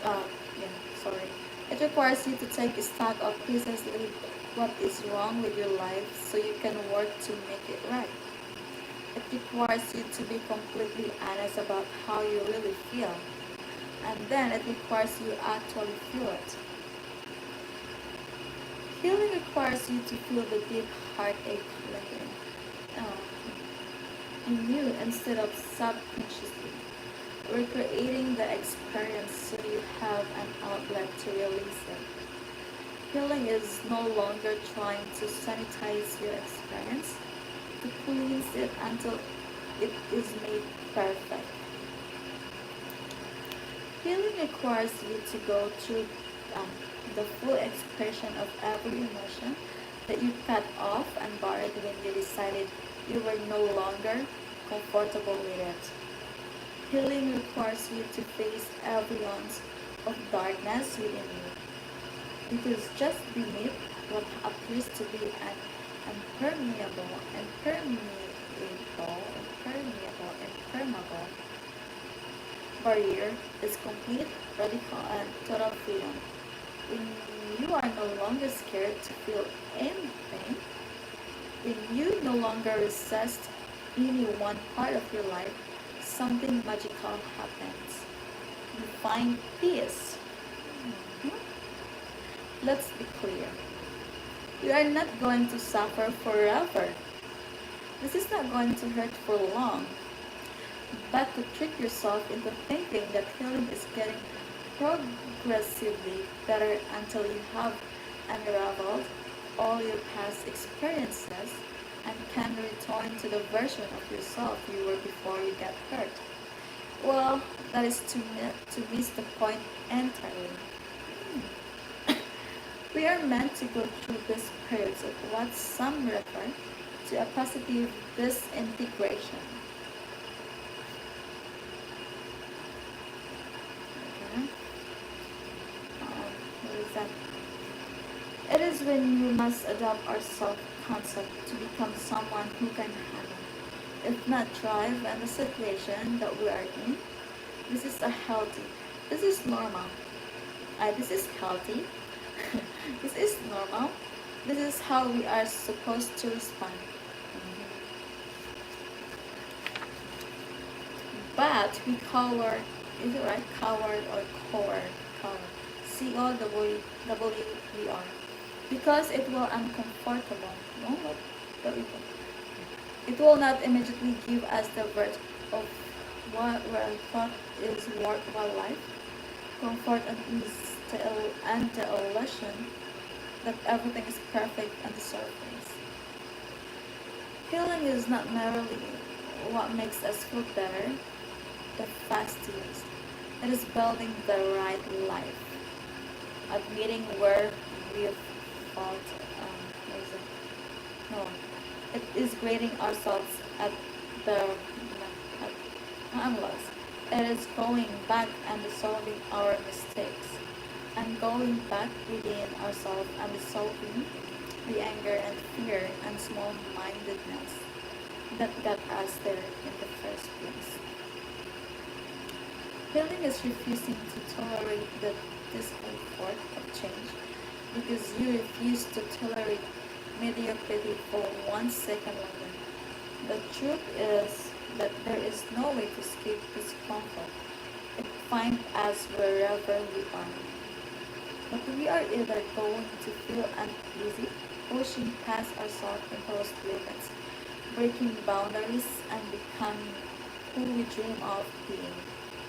A: Uh, yeah, sorry. It requires you to take stock of precisely what is wrong with your life so you can work to make it right. It requires you to be completely honest about how you really feel. And then it requires you actually feel it. Healing requires you to feel the deep heartache lingering in you instead of subconsciously. Recreating the experience so you have an outlet to release it. Healing is no longer trying to sanitize your experience, to cleanse it until it is made perfect. Healing requires you to go through the full expression of every emotion that you cut off and buried when you decided you were no longer comfortable with it. Healing requires you to face every ounce of darkness within you. Because just beneath what appears to be an impermeable barrier is complete, radical, and total freedom. When you are no longer scared to feel anything, when you no longer resist any one part of your life, something magical happens. You find peace. Let's be clear. You are not going to suffer forever. This is not going to hurt for long. But to trick yourself into thinking that healing is getting progressively better until you have unraveled all your past experiences and can return to the version of yourself you were before you got hurt. Well, that is to miss the point entirely. We are meant to go through these periods of what some refer to a positive disintegration. Okay. What is that? It is when we must adopt our self-concept to become someone who can handle, if not thrive, in the situation that we are in. This is this is normal. This is healthy. This is normal. This is how we are supposed to respond. But we coward, is it right? Coward or coward? Coward. C-O-W-W-E-R. Because it will uncomfortable. No, what? It will not immediately give us the verge of what we thought is worthwhile life, comfort and ease, and the illusion that everything is perfect on the surface. Healing is not merely what makes us feel better, the fastest. It is building the right life, admitting where we've fault. No, it is grading ourselves at the at, I'm lost. It is going back and solving our mistakes, and going back within ourselves and solving the anger and fear and small-mindedness that got us there in the first place. Healing is refusing to tolerate the discomfort of change because you refuse to tolerate mediocrity for 1 second longer. The truth is that there is no way to escape discomfort. It finds us wherever we are. But we are either going to feel uneasy, pushing past our self-imposed limits, breaking boundaries, and becoming who we dream of being,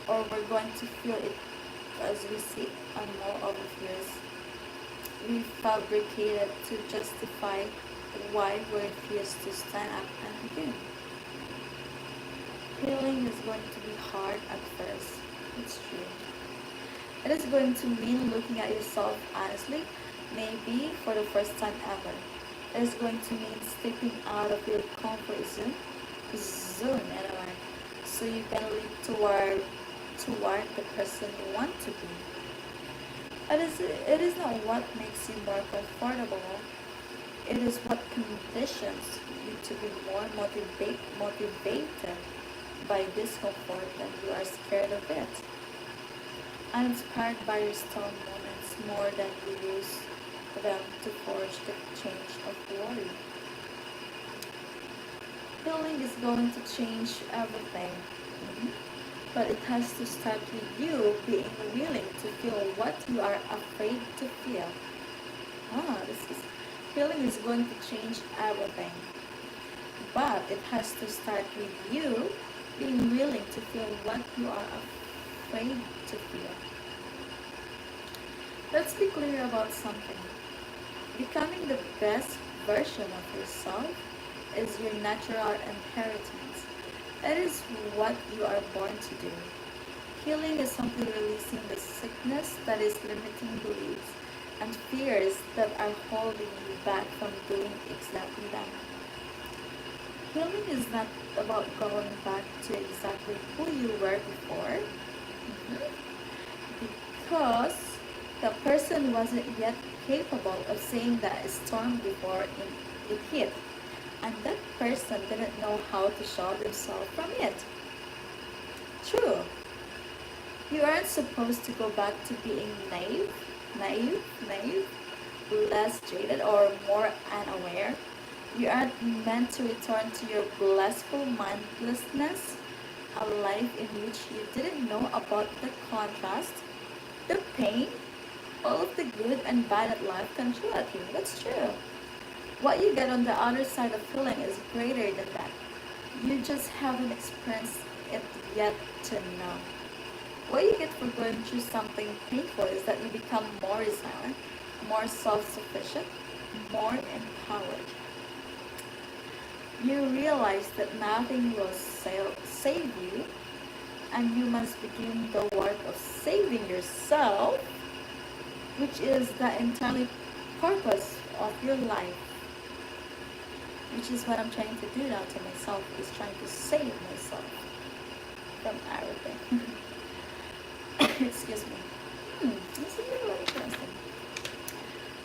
A: or we're going to feel it as we sit on more of fears we fabricated to justify why we refuse to stand up and begin. Healing is going to be hard at first. It's true. It is going to mean looking at yourself honestly, maybe for the first time ever. It is going to mean stepping out of your comfort zone anyway, so you can lead toward the person you want to be. It is not what makes you more comfortable. It is what conditions you to be more motivated by discomfort than you are scared of it. I'm inspired by your storm moments more than you use them to forge the change of worry. Healing is going to change everything. Mhm. But it has to start with you being willing to feel what you are afraid to feel. This is healing is going to change everything. But it has to start with you being willing to feel what you are afraid to feel. Let's be clear about something. Becoming the best version of yourself is your natural inheritance. It is what you are born to do. Healing is simply releasing the sickness that is limiting beliefs and fears that are holding you back from doing exactly that. Healing is not about going back to exactly who you were before, because the person wasn't yet capable of seeing that storm before it hit, and that person didn't know how to shield themselves from it. True. You aren't supposed to go back to being naive, less jaded, or more unaware. You aren't meant to return to your blissful mindlessness, a life in which you didn't know about the contrast, the pain, all of the good and bad that life can throw at you. That's true. What you get on the other side of healing is greater than that. You just haven't experienced it yet to know. What you get for going through something painful is that you become more resilient, more self-sufficient, more empowered. You realize that nothing will save you, and you must begin the work of saving yourself, which is the entirely purpose of your life. Which is what I'm trying to do now to myself, is trying to save myself from everything. Excuse me. This is really interesting.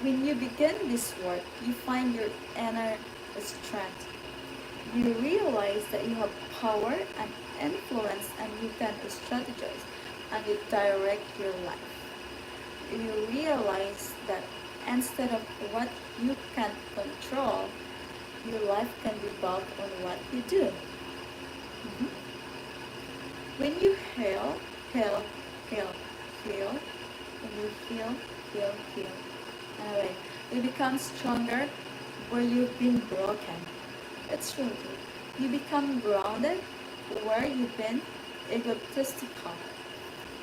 A: When you begin this work, you find your inner strength. You realize that you have power and influence, and you can strategize and you direct your life. You realize that instead of what you can control, your life can be built on what you do. Mhm. When you heal, when you heal. Anyway, you become stronger where you've been broken. It's true. You become grounded where you've been egotistical.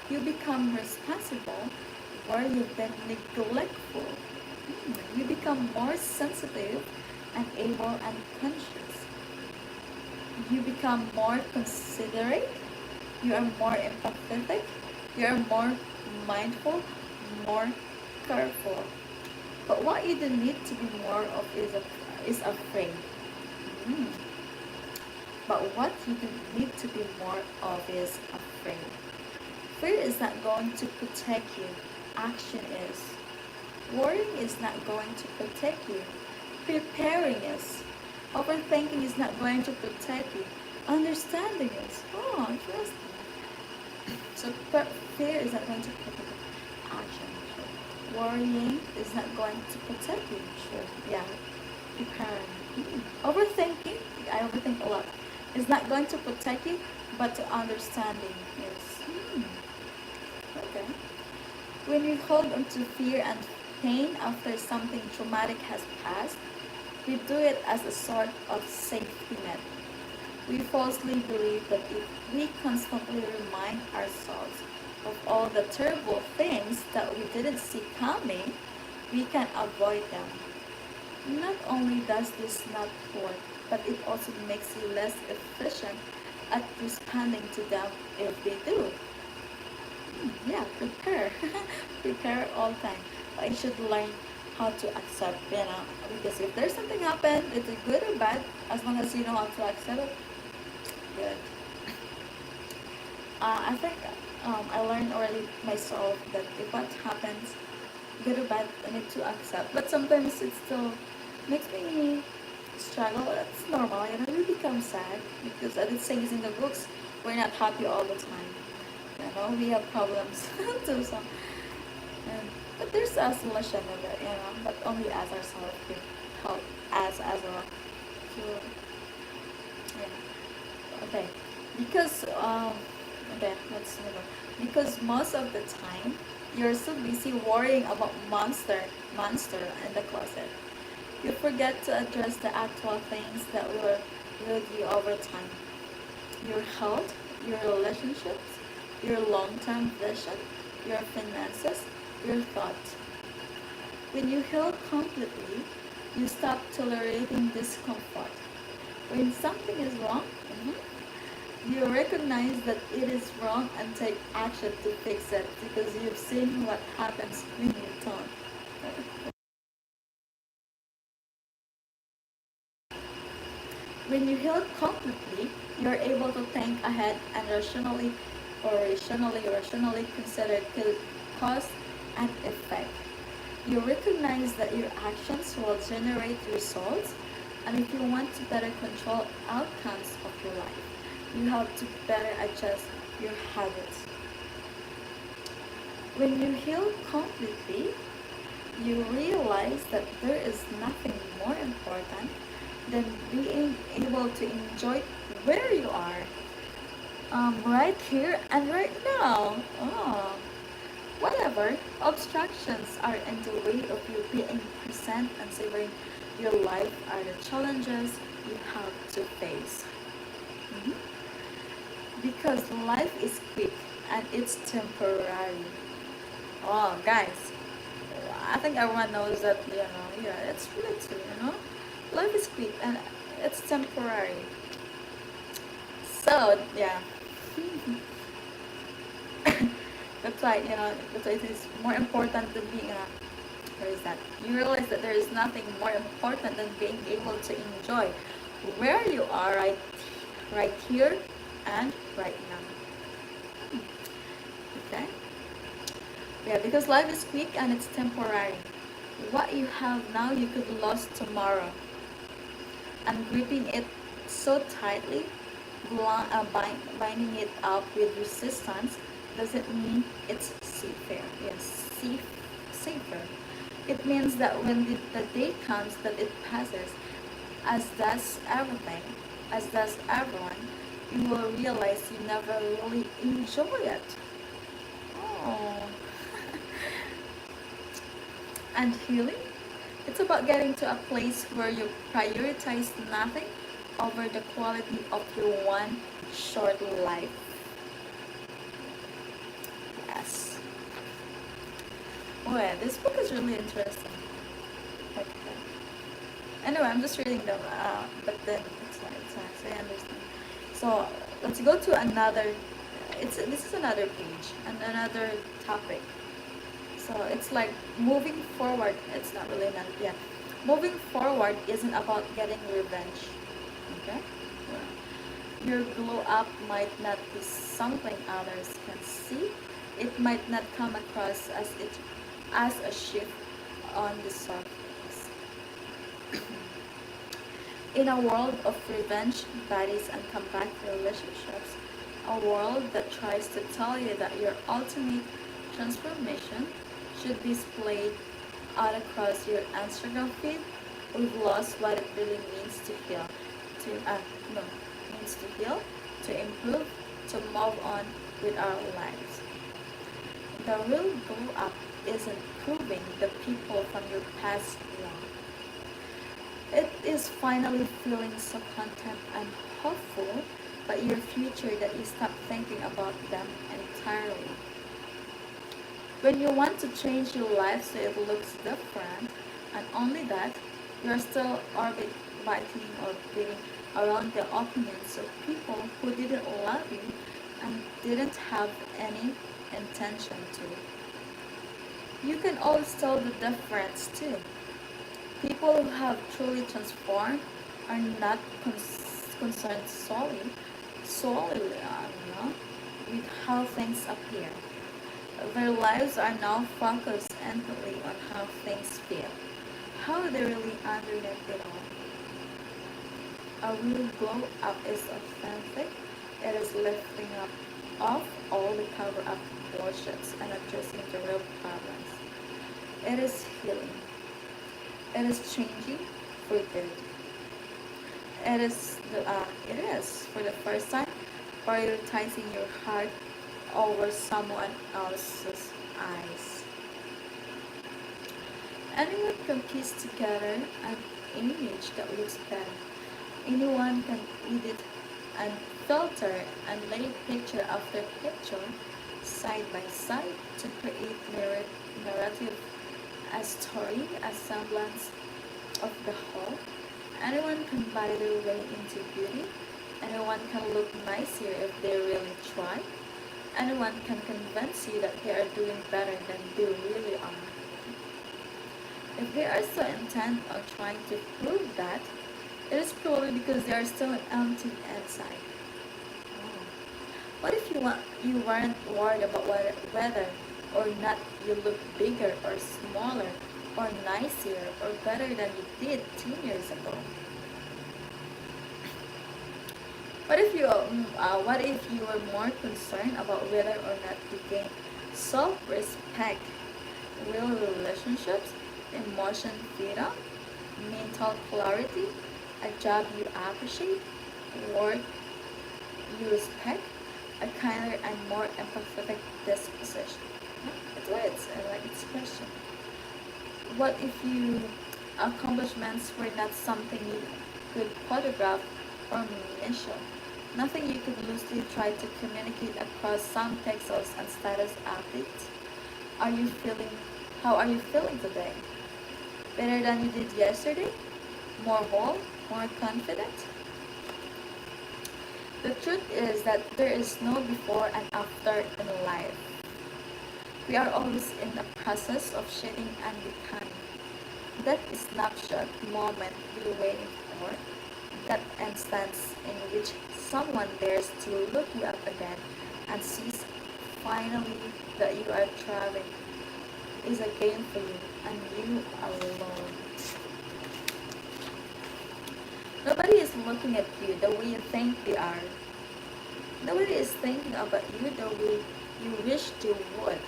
A: You become responsible where you've been neglectful. You become more sensitive and able and conscious. You become more considerate. You are more empathetic. You are more mindful, more careful. But what you don't need to be more of is afraid. Mm. But what you don't need to be more of is afraid. Fear is not going to protect you. Action is. Worrying is not going to protect you. Preparing is. Overthinking is not going to protect you. Understanding is. Oh, interesting. So fear is not going to protect you. Action. Sure. Worrying is not going to protect you. Sure. Yeah. Preparing. Overthinking, I overthink a lot. Is not going to protect you, but to understanding is. Okay. When we hold on to fear and pain after something traumatic has passed, we do it as a sort of safety net. We falsely believe that if we constantly remind ourselves of all the terrible things that we didn't see coming, we can avoid them. Not only does this not work, but it also makes you less efficient at responding to them if they do. Yeah, prepare. Prepare all time. I should learn how to accept, because if there's something happen, it's good or bad, as long as you know how to accept it, good. I think I learned already myself that if what happens, good or bad, I need to accept. But sometimes it still makes me struggle. That's normal. We become sad because as it says in the books, we're not happy all the time. We have problems too. So, and, but there's a solution of it. But only as ourselves can help us as well. So, yeah. Okay. Because okay, let's move on. Because most of the time, you're so busy worrying about monster in the closet. You forget to address the actual things that will with you over time. Your health, your relationships, your long-term vision, your finances, your thoughts. When you heal completely, you stop tolerating discomfort. When something is wrong, you recognize that it is wrong and take action to fix it because you've seen what happens when you don't. When you heal completely, you're able to think ahead and rationally consider cause and effect. You recognize that your actions will generate results, and if you want to better control outcomes of your life, you have to better adjust your habits. When you heal completely, you realize that there is nothing more important than being able to enjoy where you are, right here and right now. Whatever obstructions are in the way of you being present and savoring your life are the challenges you have to face. Mhm. Because life is quick and it's temporary. Oh, guys, I think everyone knows that, yeah, it's really true. Life is quick and it's temporary. So, yeah. That's why it is more important than being where is that? You realize that there is nothing more important than being able to enjoy where you are right here and right now. Okay? Yeah, because life is quick and it's temporary. What you have now, you could lose tomorrow. And gripping it so tightly, binding it up with resistance, doesn't mean it's safer. Yes, safer. It means that when the day comes that it passes, as does everything, as does everyone, you will realize you never really enjoy it. Oh. And healing? It's about getting to a place where you prioritize nothing over the quality of your one short life. Yes. Oh yeah, this book is really interesting. Okay. Anyway, I'm just reading them, but then it's nice. I understand. So let's go to another. This is another page and another topic. So it's like moving forward. It's not really not yeah. Moving forward isn't about getting revenge. Okay. Yeah. Your glow up might not be something others can see. It might not come across as a shift on the surface. In a world of revenge, bodies, and comeback relationships, a world that tries to tell you that your ultimate transformation should be displayed out across your Instagram feed, we've lost what it really means to heal. No, means to heal, to improve, to move on with our lives. The real glow up isn't proving the people from your past wrong. It is finally feeling so content and hopeful about your future that you stop thinking about them entirely. When you want to change your life so it looks different, and only that, You are still orbiting or beating around the opinions of people who didn't love you and didn't have any intention to. You can always tell the difference too. People who have truly transformed are not concerned solely with how things appear. Their lives are now focused entirely on how things feel, how they really underneath it all. A real glow up is authentic. It is lifting up off all the cover up bullshits and addressing the real problems. It is healing. It is changing for good. It is for the first time prioritizing your heart over someone else's eyes. Anyone can piece together an image that looks better. Anyone can edit and filter and lay picture after picture side by side to create narrative, a story, a semblance of the whole. Anyone can buy their way into beauty. Anyone can look nicer if they really try. Anyone can convince you that they are doing better than they really are. If they are so intent on trying to prove that, it is probably because they are still empty inside. What if you weren't worried about whether or not you look bigger or smaller or nicer or better than you did 10 years ago? What if you were more concerned about whether or not you gain self-respect, real relationships, emotion freedom, mental clarity, a job you appreciate, work you respect, a kinder and more empathetic disposition? That's why it's like expression. What if your accomplishments were not something you could photograph or measure? Nothing you could loosely try to communicate across some pixels and status updates? How are you feeling today? Better than you did yesterday? More whole? More confident? The truth is that there is no before and after in life. We are always in the process of shedding and becoming. That snapshot moment you're waiting for, that instance in which someone dares to look you up again and sees finally that you are thriving, is a game for you and you alone. Nobody is looking at you the way you think they are. Nobody is thinking about you the way you wish they would.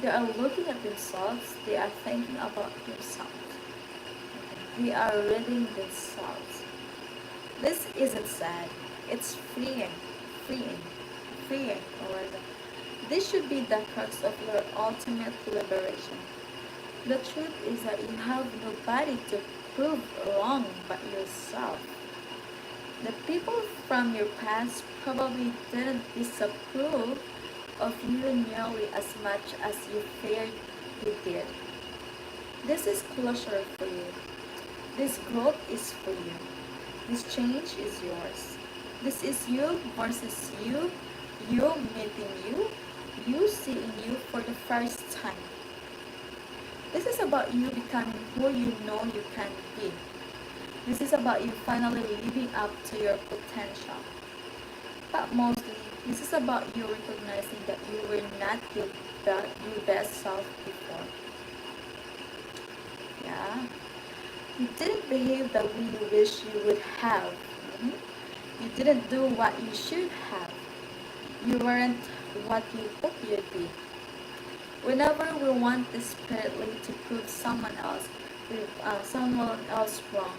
A: They are looking at themselves, they are thinking about themselves. They are reading themselves. This isn't sad, it's freeing. This should be the crux of your ultimate liberation. The truth is that you have nobody to prove wrong but yourself. The people from your past probably didn't disapprove of you nearly as much as you feared they did. This is closure for you. This growth is for you. This change is yours. This is you versus you meeting you seeing you for the first time. This is about you becoming who you know you can be. This is about you finally living up to your potential. But mostly, this is about you recognizing that you were not your best self before. Yeah. You didn't behave the way you wish you would have. You didn't do what you should have. You weren't what you hoped you'd be. Whenever we want desperately to prove someone else wrong,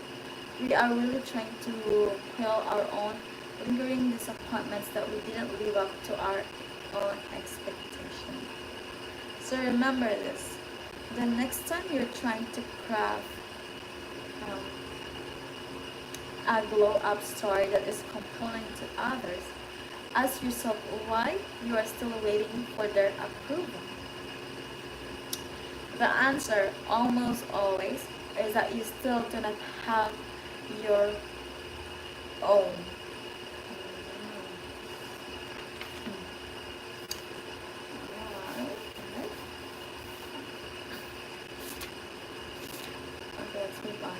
A: we are really trying to quell our own lingering disappointments that we didn't live up to our own expectation. So remember this. The next time you're trying to craft a glow-up story that is compelling to others, ask yourself why you are still waiting for their approval. The answer almost always is that you still do not have your own. Okay, let's move on.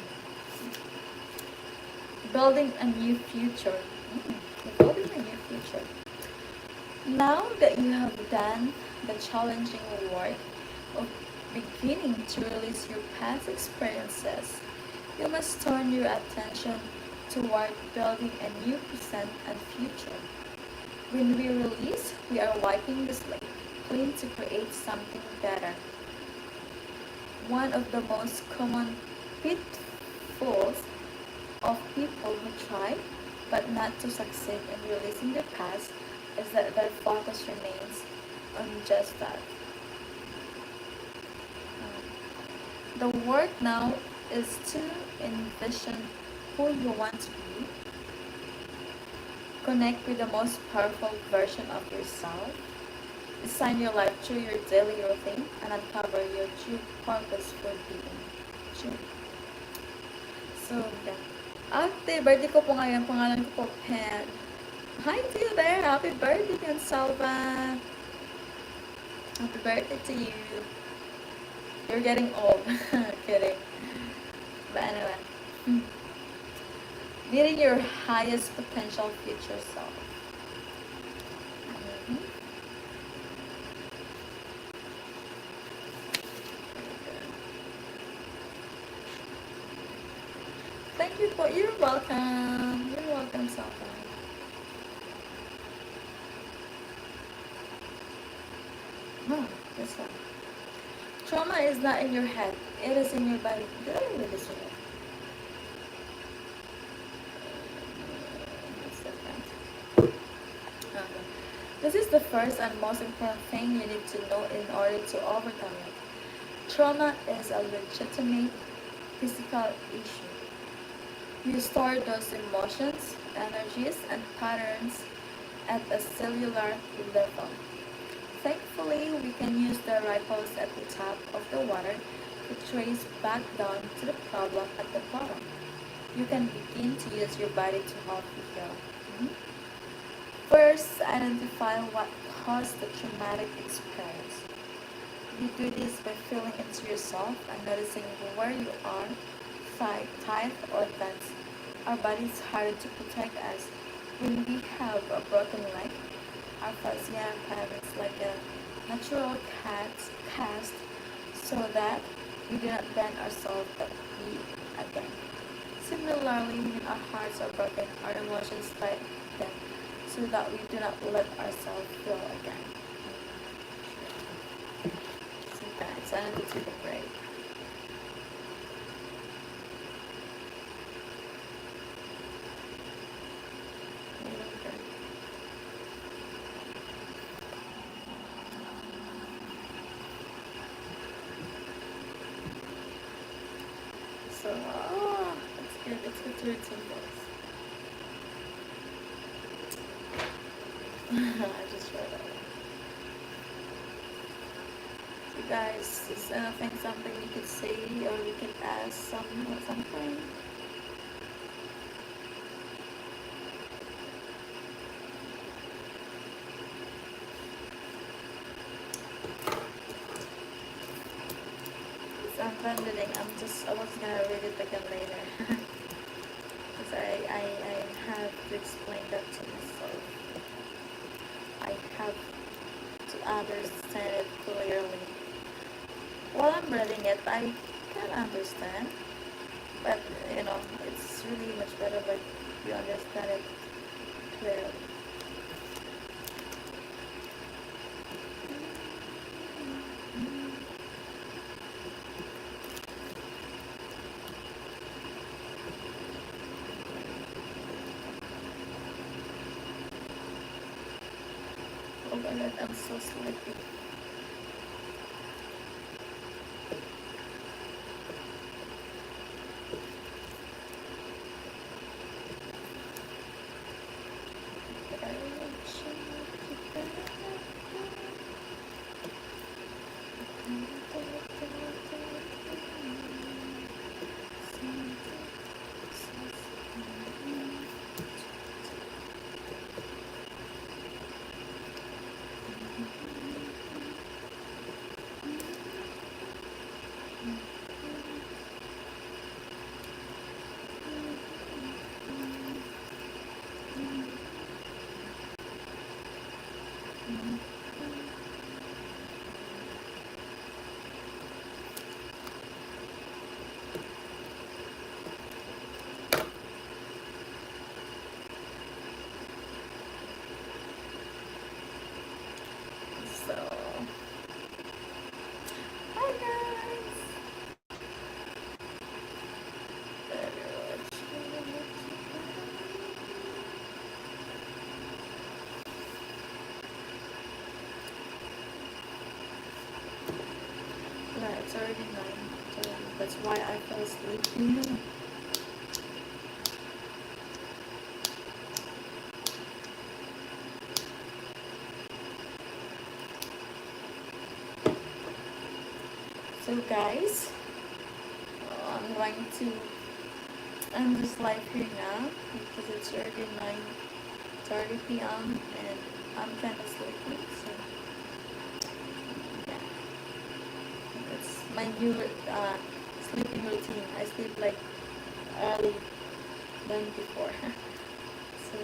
A: Building a new future. Building a new future. Now that you have done the challenging work of beginning to release your past experiences, you must turn your attention toward building a new present and future. When we release, we are wiping the slate clean to create something better. One of the most common pitfalls of people who try but not to succeed in releasing their past is that their focus remains on just that. The work now is to envision who you want to be, connect with the most powerful version of yourself, design your life through your daily routine, and uncover your true purpose for being. True. So, yeah. Ate, birthday ko po ngayon. Pangalan ko po, Pen. Hi to you there. Happy birthday, Consalva. Happy birthday to you. You're getting old. Kidding. But anyway. Meeting your highest potential future self. Thank you for, you're welcome. You're welcome, Salva. Oh, this one. Trauma is not in your head. It is in your body. Did I read this one? This is the first and most important thing you need to know in order to overcome it. Trauma is a legitimate physical issue. You store those emotions, energies, and patterns at a cellular level. Thankfully, we can use the ripples at the top of the water to trace back down to the problem at the bottom. You can begin to use your body to help you heal. First, identify what caused the traumatic experience. You do this by feeling into yourself and noticing where you are, tight or tense. Our body is hard to protect us. When we have a broken leg, our fascia is like a natural cast so that we do not bend ourselves but we again. Similarly, when our hearts are broken, our emotions tighten so that we do not let ourselves feel again. So guys, I need to take a break. So, it's good to read some books. I just read it. So guys, is anything something you could say or you could ask something? I'm abandoning. I was gonna read it again later. Because I have to explain that to myself. I have to understand it clearly. While I'm reading it, I can understand. But, it's really much better when you understand it clearly. Oh my god, I'm so sleepy. Mm. So, hi guys. Yeah, it's already 9. So that's why I fell asleep. So guys, I'm going to end this live here now because it's already 9:30 p.m. and I'm kind of sleepy. So yeah, it's my new sleeping routine. I sleep like early than before. So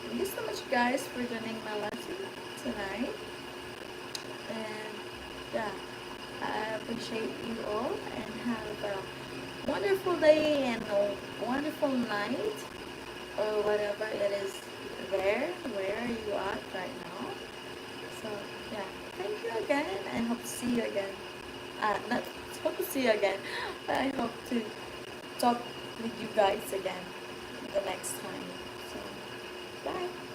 A: thank you so much guys for joining my lesson tonight. And yeah, I appreciate you all and have a wonderful day and a wonderful night or whatever it is there where you are right now. So yeah, thank you again and hope to see you again. Not hope to see you again, but I hope to talk with you guys again the next time. So bye.